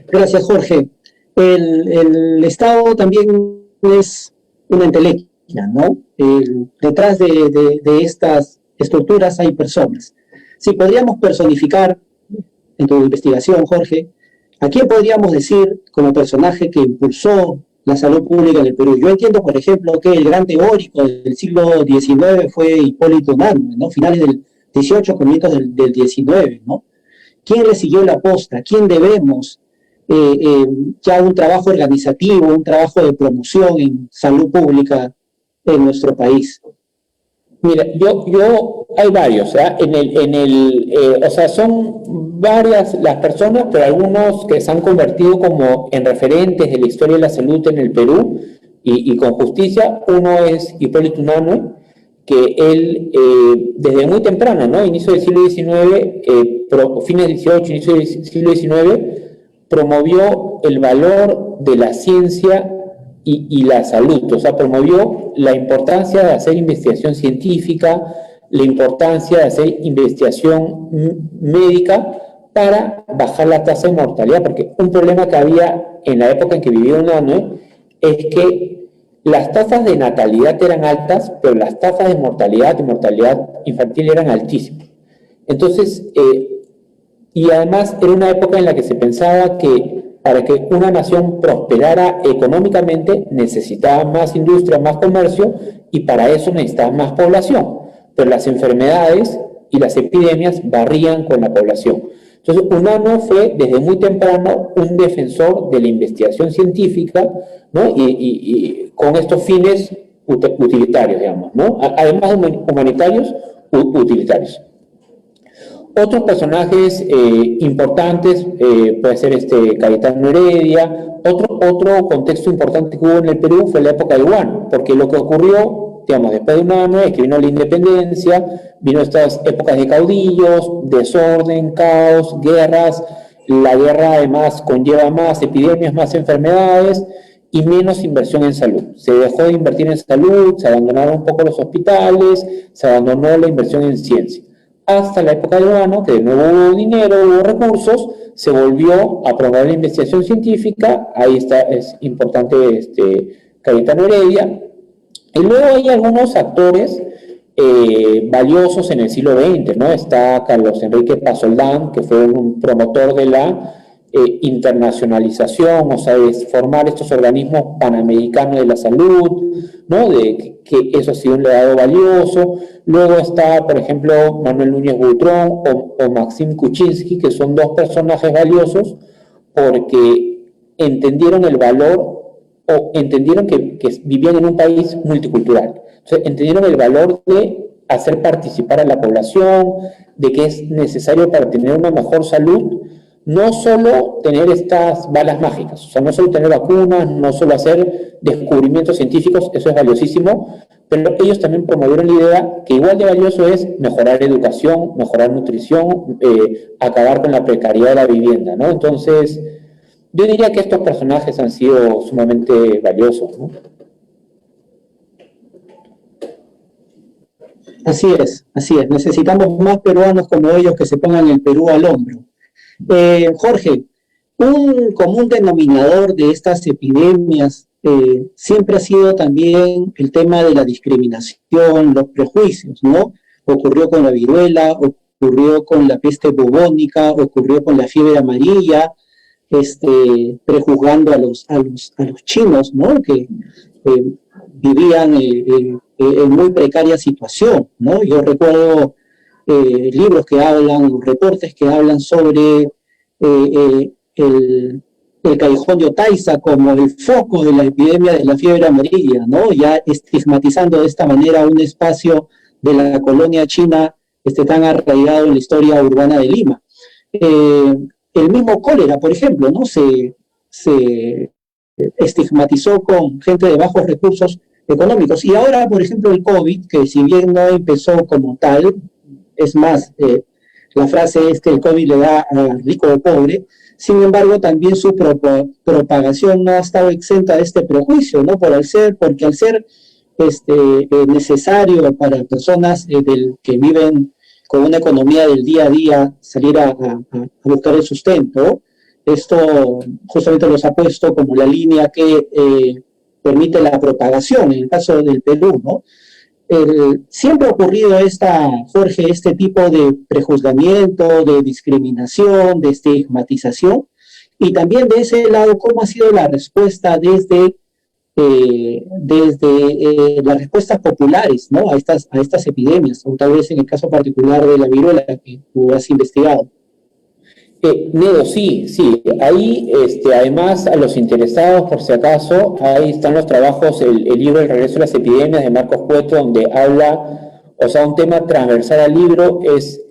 Gracias, Jorge. El Estado también es una entelequia, ¿no? Detrás de estas estructuras hay personas. Si podríamos personificar en tu investigación, Jorge, ¿a quién podríamos decir como personaje que impulsó la salud pública en el Perú? Yo entiendo, por ejemplo, que el gran teórico del siglo XIX fue Hipólito Unanue, ¿no? Finales del XVIII, comienzos del XIX, ¿no? ¿Quién le siguió la posta? ¿Quién debemos ya un trabajo organizativo, un trabajo de promoción en salud pública en nuestro país? Mira, hay varios, ¿ya? O sea, son varias las personas, pero algunos que se han convertido como en referentes de la historia de la salud en el Perú y con justicia. Uno es Hipólito Unanue, que él, desde muy temprano, ¿no? Inicio del siglo XIX, fines del XVIII, inicio del siglo XIX, promovió el valor de la ciencia y la salud, o sea, promovió la importancia de hacer investigación científica, la importancia de hacer investigación médica para bajar la tasa de mortalidad, porque un problema que había en la época en que vivía Unanue es que las tasas de natalidad eran altas, pero las tasas de mortalidad infantil eran altísimas. Entonces, y además era una época en la que se pensaba que para que una nación prosperara económicamente necesitaba más industria, más comercio, y para eso necesitaba más población. Pero las enfermedades y las epidemias barrían con la población. Entonces, Unanue fue desde muy temprano un defensor de la investigación científica, ¿no? y con estos fines utilitarios, digamos, ¿no? Además de humanitarios, utilitarios. Otros personajes importantes, puede ser Cayetano Heredia. Otro contexto importante que hubo en el Perú fue la época de Huánuco, porque lo que ocurrió, digamos, después de Unanue es que vino la independencia, vino estas épocas de caudillos, desorden, caos, guerras. La guerra además conlleva más epidemias, más enfermedades y menos inversión en salud. Se dejó de invertir en salud, se abandonaron un poco los hospitales, se abandonó la inversión en ciencia. Hasta la época de Huánuco, que de nuevo hubo dinero, hubo recursos, se volvió a promover la investigación científica. Ahí está, es importante Cayetano Heredia. Y luego hay algunos actores valiosos en el siglo XX, ¿no? Está Carlos Enrique Pasoldán, que fue un promotor de la internacionalización, o sea, de formar estos organismos panamericanos de la salud, ¿no? Que eso ha sido un legado valioso. Luego está, por ejemplo, Manuel Núñez Butrón o Maxim Kuczynski, que son dos personajes valiosos porque entendieron el valor o entendieron que vivían en un país multicultural. Entonces, entendieron el valor de hacer participar a la población, de que es necesario para tener una mejor salud, no solo tener estas balas mágicas, o sea, no solo tener vacunas, no solo hacer descubrimientos científicos, eso es valiosísimo, pero ellos también promovieron la idea que igual de valioso es mejorar educación, mejorar nutrición, acabar con la precariedad de la vivienda, ¿no? Entonces, yo diría que estos personajes han sido sumamente valiosos, ¿no? Así es, así es. Necesitamos más peruanos como ellos que se pongan el Perú al hombro. Jorge, un común denominador de estas epidemias siempre ha sido también el tema de la discriminación, los prejuicios, ¿no? Ocurrió con la viruela, ocurrió con la peste bubónica, ocurrió con la fiebre amarilla, prejuzgando a los chinos, ¿no? Que vivían en muy precaria situación, ¿no? Yo recuerdo libros que hablan, reportes que hablan sobre el Callejón de Otaiza como el foco de la epidemia de la fiebre amarilla, ¿no? Ya estigmatizando de esta manera un espacio de la colonia china tan arraigado en la historia urbana de Lima. El mismo cólera, por ejemplo, ¿no? Se estigmatizó con gente de bajos recursos económicos. Y ahora, por ejemplo, el COVID, que si bien no empezó como tal, es más, la frase es que el COVID le da a rico o pobre, sin embargo, también su propagación no ha estado exenta de este prejuicio, ¿no? Porque al ser necesario para personas que viven con una economía del día a día salir a buscar el sustento, esto justamente los ha puesto como la línea que permite la propagación, en el caso del Perú, ¿no? Siempre ha ocurrido Jorge, este tipo de prejuzgamiento, de discriminación, de estigmatización, y también de ese lado, ¿cómo ha sido la respuesta desde las respuestas populares, ¿no? a estas epidemias, o tal vez en el caso particular de la viruela que tú has investigado? Nedo, sí. Ahí, además, a los interesados, por si acaso, ahí están los trabajos, el libro El regreso de las epidemias de Marcos Cueto, donde habla O sea, un tema transversal al libro es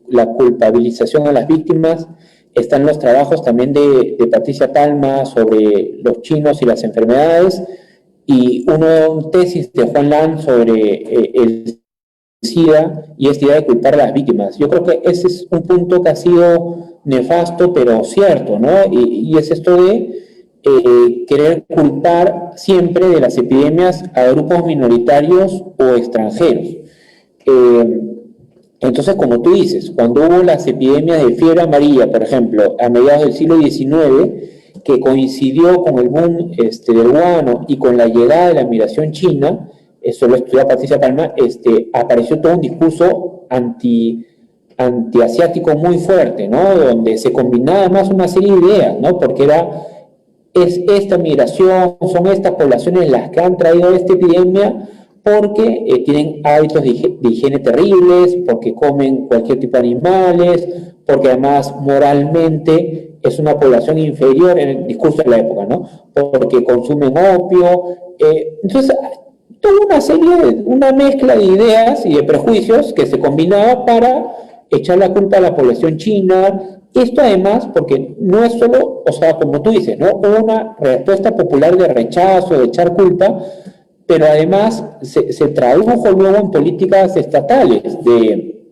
la culpabilización a las víctimas. Están los trabajos también de Patricia Palma sobre los chinos y las enfermedades, y una tesis de Juan Lan sobre el SIDA y esta idea de culpar a las víctimas. Yo creo que ese es un punto que ha sido nefasto, pero cierto, ¿no? Y es esto de querer culpar siempre de las epidemias a grupos minoritarios o extranjeros. Entonces, como tú dices, cuando hubo las epidemias de fiebre amarilla, por ejemplo, a mediados del siglo XIX, que coincidió con el boom del guano y con la llegada de la migración china, eso lo estudia Patricia Palma, apareció todo un discurso antiasiático muy fuerte, ¿no? Donde se combinaba además una serie de ideas, ¿no? Porque es esta migración, son estas poblaciones las que han traído esta epidemia porque tienen hábitos de higiene terribles, porque comen cualquier tipo de animales, porque además moralmente es una población inferior en el discurso de la época, ¿no? Porque consumen opio. Entonces, toda una mezcla de ideas y de prejuicios que se combinaba para echar la culpa a la población china. Esto además, porque no es solo, o sea, como tú dices, ¿no? Una respuesta popular de rechazo, de echar culpa, pero además se tradujo luego en políticas estatales de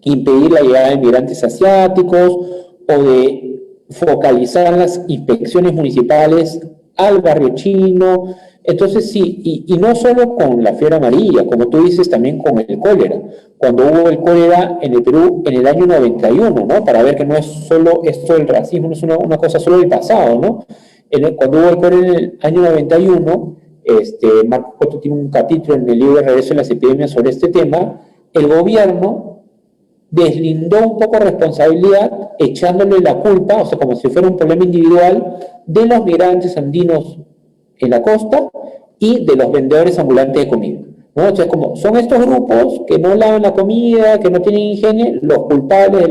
impedir la llegada de migrantes asiáticos o de focalizar las inspecciones municipales al barrio chino. Entonces sí, y no solo con la fiebre amarilla, como tú dices, también con el cólera. Cuando hubo el cólera en el Perú en el año 91, ¿no? Para ver que no es solo esto del racismo, no es una cosa solo del pasado, ¿no? Cuando hubo el cólera en el año 91, Marco Cotto tiene un capítulo en el libro de Regreso a las Epidemias sobre este tema. El gobierno deslindó un poco responsabilidad, echándole la culpa, o sea, como si fuera un problema individual, de los migrantes andinos en la costa y de los vendedores ambulantes de comida, ¿no? O sea, como son estos grupos que no lavan la comida, que no tienen higiene, los culpables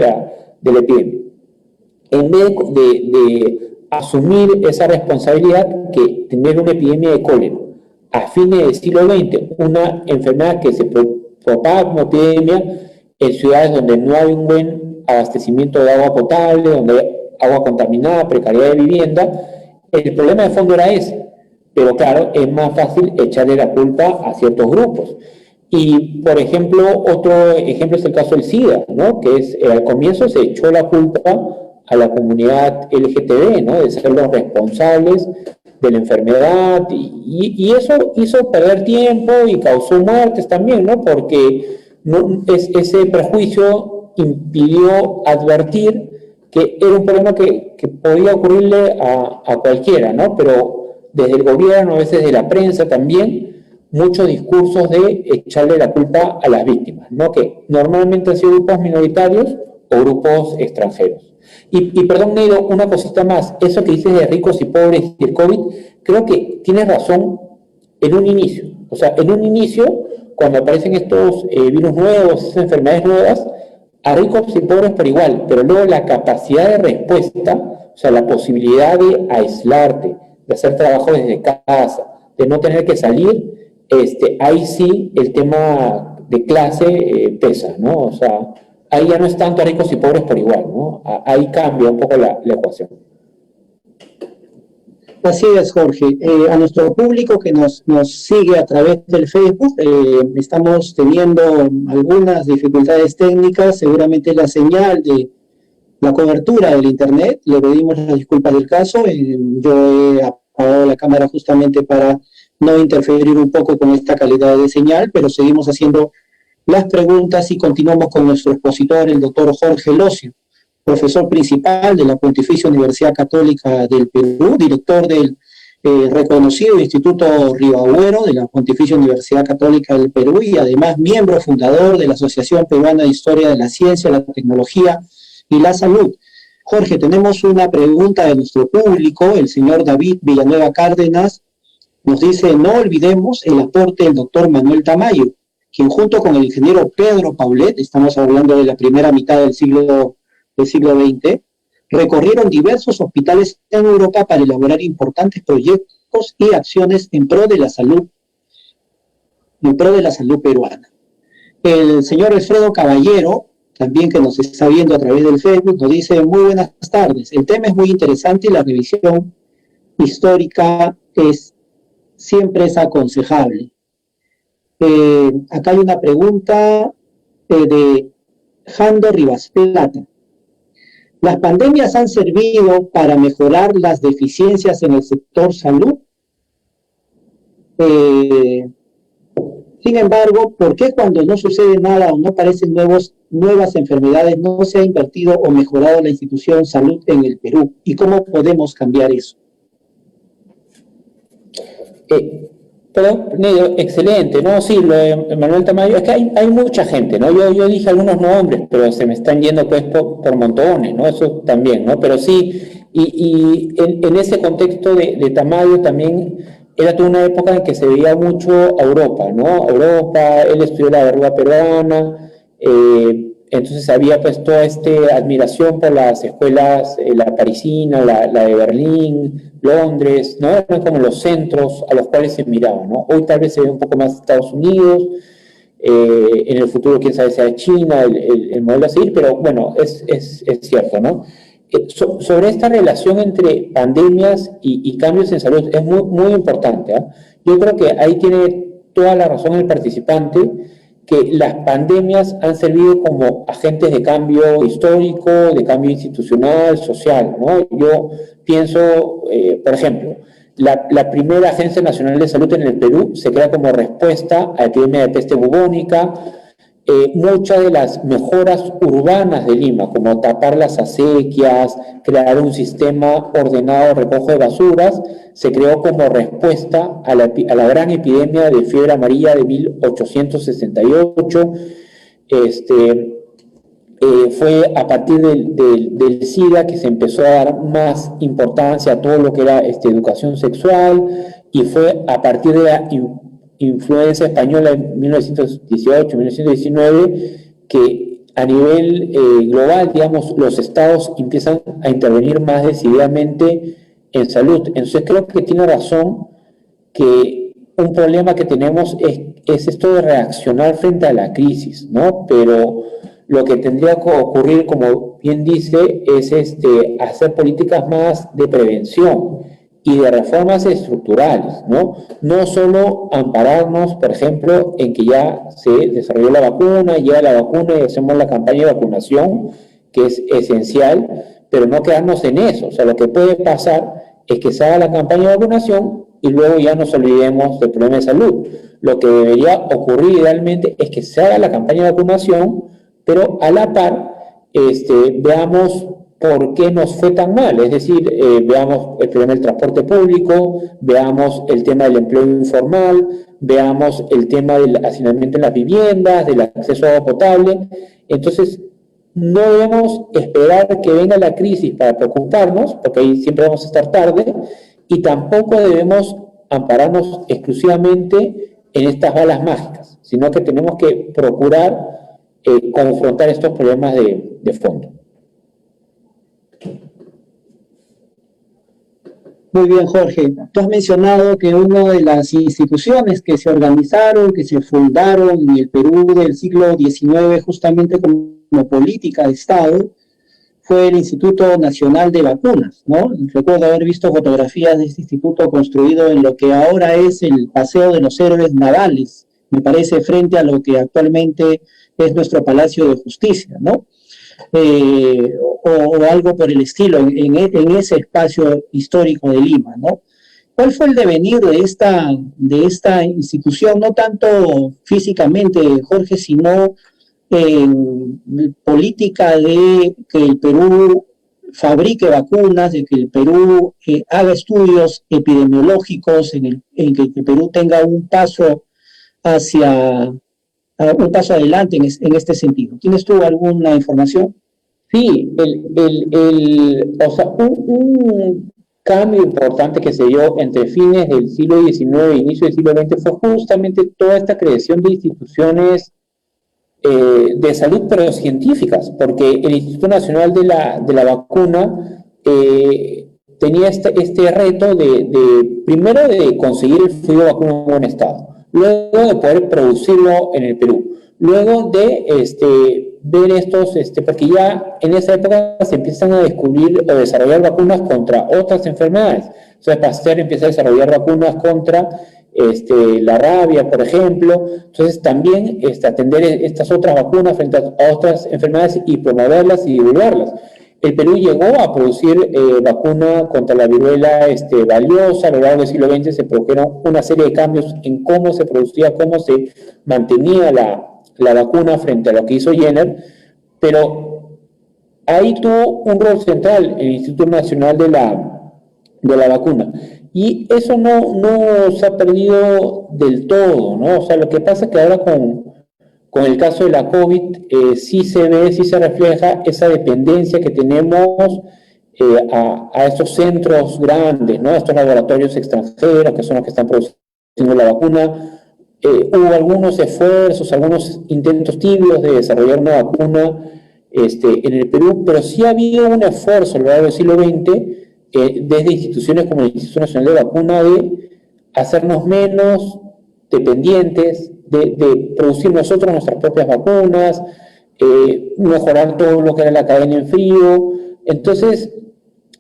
de la epidemia. En vez de asumir esa responsabilidad, que tener una epidemia de cólera a fines del siglo XX, una enfermedad que se propaga como epidemia en ciudades donde no hay un buen abastecimiento de agua potable, donde hay agua contaminada, precariedad de vivienda, el problema de fondo era ese. Pero claro, es más fácil echarle la culpa a ciertos grupos. Y, por ejemplo, otro ejemplo es el caso del SIDA, ¿no? Que al comienzo se echó la culpa a la comunidad LGTB, ¿no? De ser los responsables de la enfermedad, y eso hizo perder tiempo y causó muertes también, ¿no? Porque ese prejuicio impidió advertir que era un problema que podía ocurrirle a cualquiera, ¿no? Pero desde el gobierno, a veces de la prensa también, muchos discursos de echarle la culpa a las víctimas, ¿no? Que normalmente han sido grupos minoritarios o grupos extranjeros. Y perdón, Neido, una cosita más. Eso que dices de ricos y pobres y el COVID, creo que tienes razón en un inicio. O sea, en un inicio, cuando aparecen estos virus nuevos, esas enfermedades nuevas, a ricos y pobres por igual, pero luego la capacidad de respuesta, o sea, la posibilidad de aislarte, de hacer trabajo desde casa, de no tener que salir, ahí sí el tema de clase pesa, ¿no? O sea, ahí ya no es tanto a ricos y pobres por igual, ¿no? Ahí cambia un poco la ecuación. Así es, Jorge. A nuestro público que nos sigue a través del Facebook, estamos teniendo algunas dificultades técnicas, seguramente la señal de la cobertura del Internet. Le pedimos las disculpas del caso. Yo he apagado la cámara justamente para no interferir un poco con esta calidad de señal, pero seguimos haciendo las preguntas y continuamos con nuestro expositor, el doctor Jorge Locio, profesor principal de la Pontificia Universidad Católica del Perú, director del reconocido Instituto Río Agüero de la Pontificia Universidad Católica del Perú y además miembro fundador de la Asociación Peruana de Historia de la Ciencia, la Tecnología y la Salud. Jorge, tenemos una pregunta de nuestro público. El señor David Villanueva Cárdenas nos dice: no olvidemos el aporte del doctor Manuel Tamayo, quien junto con el ingeniero Pedro Paulet, estamos hablando de la primera mitad del siglo XX, recorrieron diversos hospitales en Europa para elaborar importantes proyectos y acciones en pro de la salud peruana. El señor Alfredo Caballero, también que nos está viendo a través del Facebook, nos dice: muy buenas tardes. El tema es muy interesante y la revisión histórica siempre es aconsejable. Acá hay una pregunta de Jando Rivas Plata. ¿Las pandemias han servido para mejorar las deficiencias en el sector salud? Sin embargo, ¿por qué cuando no sucede nada o no aparecen nuevas enfermedades no se ha invertido o mejorado la institución salud en el Perú? ¿Y cómo podemos cambiar eso? Pero, Nedo, excelente, ¿no? Sí, lo de Manuel Tamayo, es que hay mucha gente, ¿no? Yo dije algunos nombres, pero se me están yendo pues por montones, ¿no? Eso también, ¿no? Pero sí, y en ese contexto de Tamayo también era toda una época en que se veía mucho a Europa, ¿no? Europa, él estudió la verruga peruana, entonces había pues toda esta admiración por las escuelas, la parisina, la de Berlín, Londres, ¿no? Eran como los centros a los cuales se miraba, ¿no? Hoy tal vez se ve un poco más Estados Unidos, en el futuro quién sabe sea China, el modelo a seguir, pero bueno, es cierto, ¿no? Sobre esta relación entre pandemias y cambios en salud es muy importante, ¿eh? Yo creo que ahí tiene toda la razón el participante, que las pandemias han servido como agentes de cambio histórico, de cambio institucional, social, ¿no? Yo pienso, por ejemplo, la primera Agencia Nacional de Salud en el Perú se crea como respuesta a la epidemia de peste bubónica. Muchas de las mejoras urbanas de Lima, como tapar las acequias, crear un sistema ordenado de recojo de basuras, se creó como respuesta a la gran epidemia de fiebre amarilla de 1868. Fue a partir del SIDA que se empezó a dar más importancia a todo lo que era educación sexual, y fue a partir de la influencia española en 1918, 1919, que a nivel global, digamos, los estados empiezan a intervenir más decididamente en salud. Entonces creo que tiene razón que un problema que tenemos es esto de reaccionar frente a la crisis, ¿no? Pero lo que tendría que ocurrir, como bien dice, es hacer políticas más de prevención y de reformas estructurales, ¿no? No solo ampararnos, por ejemplo, en que ya se desarrolló la vacuna, llega la vacuna y hacemos la campaña de vacunación, que es esencial, pero no quedarnos en eso. O sea, lo que puede pasar es que se haga la campaña de vacunación y luego ya nos olvidemos del problema de salud. Lo que debería ocurrir idealmente es que se haga la campaña de vacunación, pero a la par veamos por qué nos fue tan mal, es decir, veamos el problema del transporte público, veamos el tema del empleo informal, veamos el tema del hacinamiento en las viviendas, del acceso a agua potable. Entonces, no debemos esperar que venga la crisis para preocuparnos, porque ahí siempre vamos a estar tarde, y tampoco debemos ampararnos exclusivamente en estas balas mágicas, sino que tenemos que procurar confrontar estos problemas de fondo. Muy bien, Jorge. Tú has mencionado que una de las instituciones que se organizaron, que se fundaron en el Perú del siglo XIX justamente como política de Estado, fue el Instituto Nacional de Vacunas, ¿no? Recuerdo haber visto fotografías de este instituto construido en lo que ahora es el Paseo de los Héroes Navales, me parece, frente a lo que actualmente es nuestro Palacio de Justicia, ¿no? O algo por el estilo, en ese espacio histórico de Lima, ¿no? ¿Cuál fue el devenir de esta institución? No tanto físicamente, Jorge, sino en política de que el Perú fabrique vacunas, de que el Perú haga estudios epidemiológicos, en que el Perú tenga un paso adelante en este sentido. ¿Tienes tú alguna información? Sí, o sea, un cambio importante que se dio entre fines del siglo XIX e inicio del siglo XX fue justamente toda esta creación de instituciones de salud, pero científicas, porque el Instituto Nacional de la Vacuna tenía este reto primero de conseguir el fluido de vacuna en buen estado, luego de poder producirlo en el Perú, luego de ver estos, porque ya en esa época se empiezan a descubrir o desarrollar vacunas contra otras enfermedades. Entonces Pasteur empieza a desarrollar vacunas contra la rabia, por ejemplo. Entonces también atender estas otras vacunas frente a otras enfermedades y promoverlas y divulgarlas. El Perú llegó a producir vacuna contra la viruela valiosa. A lo largo del siglo XX se produjeron una serie de cambios en cómo se producía, cómo se mantenía la vacuna frente a lo que hizo Jenner, pero ahí tuvo un rol central el Instituto Nacional de la Vacuna. Y eso no se ha perdido del todo, ¿no? O sea, lo que pasa es que ahora con el caso de la COVID sí se ve, sí se refleja esa dependencia que tenemos a estos centros grandes, ¿no? A estos laboratorios extranjeros que son los que están produciendo la vacuna. Hubo algunos esfuerzos, algunos intentos tibios de desarrollar una vacuna en el Perú, pero sí ha habido un esfuerzo a lo largo del siglo XX desde instituciones como el Instituto Nacional de Vacuna de hacernos menos dependientes, de producir nosotros nuestras propias vacunas, mejorar todo lo que era la cadena en frío. Entonces,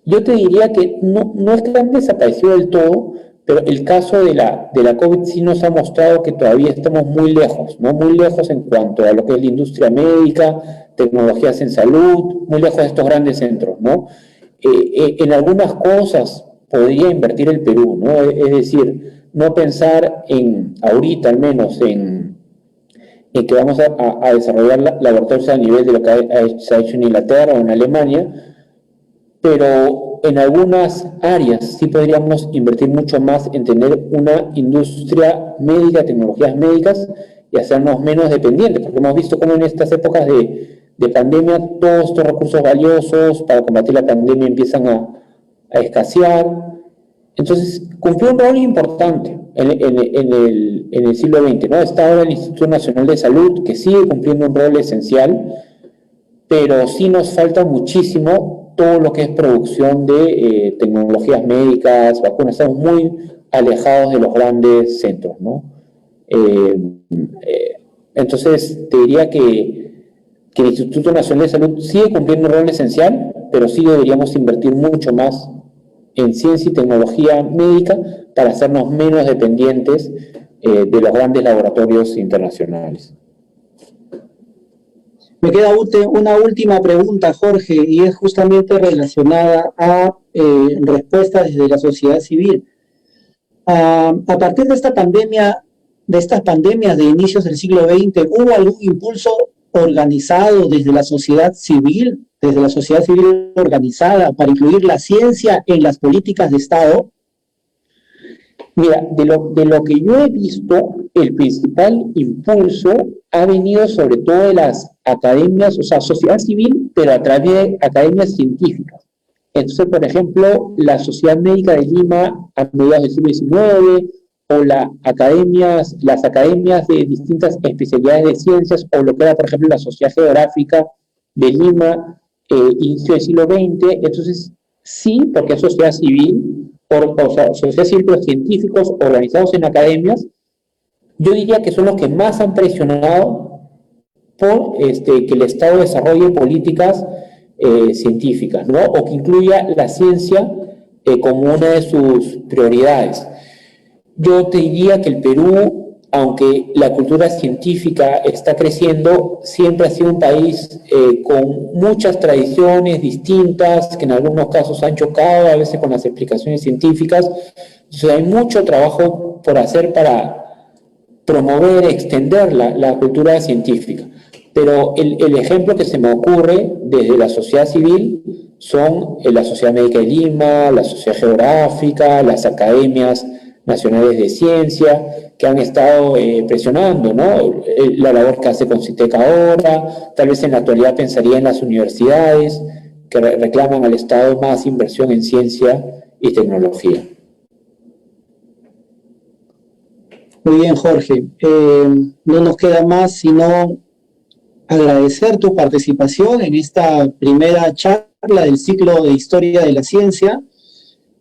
yo te diría que no es que han desaparecido del todo, pero el caso de la COVID sí nos ha mostrado que todavía estamos muy lejos, ¿no? Muy lejos en cuanto a lo que es la industria médica, tecnologías en salud, muy lejos de estos grandes centros, ¿no? En algunas cosas podría invertir el Perú, ¿no? Es decir, no pensar ahorita al menos, en que vamos a desarrollar laboratorios a nivel de lo que se ha hecho en Inglaterra o en Alemania, pero en algunas áreas sí podríamos invertir mucho más en tener una industria médica, tecnologías médicas, y hacernos menos dependientes, porque hemos visto cómo en estas épocas de pandemia todos estos recursos valiosos para combatir la pandemia empiezan a escasear. Entonces, cumplió un rol importante en el siglo XX, ¿no? Está ahora el Instituto Nacional de Salud, que sigue cumpliendo un rol esencial, pero sí nos falta muchísimo todo lo que es producción de tecnologías médicas, vacunas. Estamos muy alejados de los grandes centros, ¿no? Entonces, te diría que el Instituto Nacional de Salud sigue cumpliendo un rol esencial, pero sí deberíamos invertir mucho más en ciencia y tecnología médica para hacernos menos dependientes de los grandes laboratorios internacionales. Me queda una última pregunta, Jorge, y es justamente relacionada a respuestas desde la sociedad civil. A partir de esta pandemia, de estas pandemias de inicios del siglo XX, ¿hubo algún impulso organizado desde la sociedad civil organizada para incluir la ciencia en las políticas de Estado? Mira, de lo que yo he visto, el principal impulso ha venido sobre todo de las academias, o sea, sociedad civil, pero a través de academias científicas. Entonces, por ejemplo, la Sociedad Médica de Lima a mediados del siglo XIX, o las academias de distintas especialidades de ciencias, o lo que era, por ejemplo, la Sociedad Geográfica de Lima, inicio del siglo XX. Entonces, sí, porque es sociedad civil, sociedad civil, pero científicos organizados en academias, yo diría que son los que más han presionado por que el Estado desarrolle políticas científicas, ¿no? O que incluya la ciencia como una de sus prioridades. Yo te diría que el Perú, aunque la cultura científica está creciendo, siempre ha sido un país con muchas tradiciones distintas, que en algunos casos han chocado a veces con las explicaciones científicas. Entonces hay mucho trabajo por hacer para promover, extender la cultura científica. Pero el ejemplo que se me ocurre desde la sociedad civil son la Sociedad Médica de Lima, la Sociedad Geográfica, las academias nacionales de ciencia, que han estado presionando, ¿no? La labor que hace CONCITEC ahora. Tal vez en la actualidad pensaría en las universidades que reclaman al Estado más inversión en ciencia y tecnología. Muy bien, Jorge. No nos queda más sino agradecer tu participación en esta primera charla del ciclo de Historia de la Ciencia.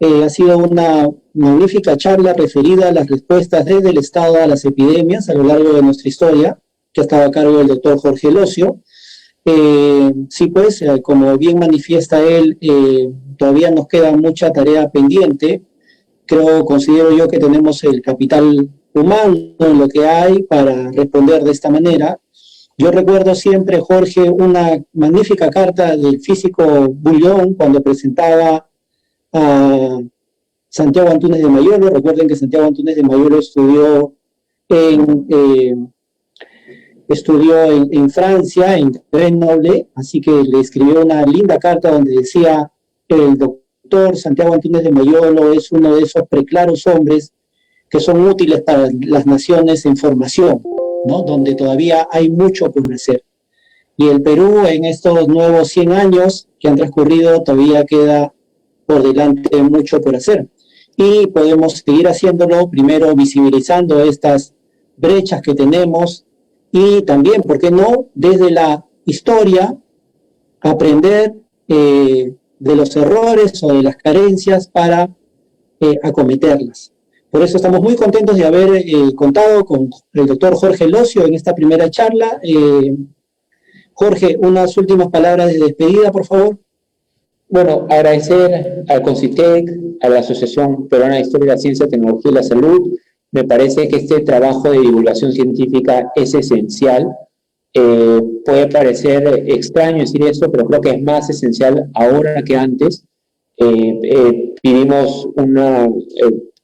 Ha sido una magnífica charla referida a las respuestas desde el Estado a las epidemias a lo largo de nuestra historia. que ha estado a cargo del doctor Jorge Locio. Sí, pues, como bien manifiesta él, todavía nos queda mucha tarea pendiente. Considero yo que tenemos el capital humano en lo que hay para responder de esta manera. Yo recuerdo siempre, Jorge, una magnífica carta del físico Bullón cuando presentaba a Santiago Antúnez de Mayolo. Recuerden que Santiago Antúnez de Mayolo estudió en Francia, en Grenoble, así que le escribió una linda carta donde decía: el doctor Santiago Antúnez de Mayolo es uno de esos preclaros hombres que son útiles para las naciones en formación, ¿no? Donde todavía hay mucho por hacer. Y el Perú, en estos nuevos 100 años que han transcurrido, todavía queda por delante mucho por hacer. Y podemos seguir haciéndolo, primero visibilizando estas brechas que tenemos, y también, ¿por qué no?, desde la historia, aprender de los errores o de las carencias para acometerlas. Por eso estamos muy contentos de haber contado con el doctor Jorge Locio en esta primera charla. Jorge, unas últimas palabras de despedida, por favor. Bueno, agradecer al CONCITEC, a la Asociación Peruana de Historia de la Ciencia, Tecnología y la Salud. Me parece que este trabajo de divulgación científica es esencial. Puede parecer extraño decir eso, pero creo que es más esencial ahora que antes. Vivimos una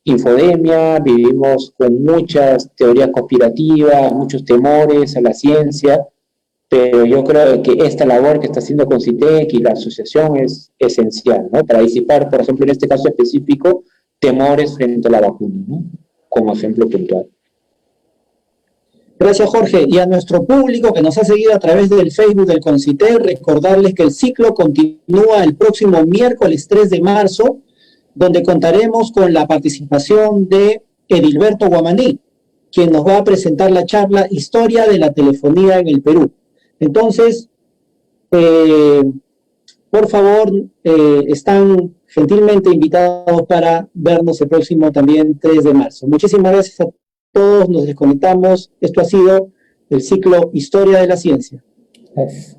infodemia, vivimos con muchas teorías conspirativas, muchos temores a la ciencia, pero yo creo que esta labor que está haciendo CONCITEC y la asociación es esencial, ¿no? Para disipar, por ejemplo, en este caso específico, temores frente a la vacuna, ¿no? Como ejemplo puntual. Gracias, Jorge. Y a nuestro público que nos ha seguido a través del Facebook del CONCITEC, recordarles que el ciclo continúa el próximo miércoles 3 de marzo, donde contaremos con la participación de Edilberto Guamaní, quien nos va a presentar la charla Historia de la Telefonía en el Perú. Entonces, por favor, están gentilmente invitados para vernos el próximo también 3 de marzo. Muchísimas gracias a todos, nos desconectamos. Esto ha sido el ciclo Historia de la Ciencia. Gracias.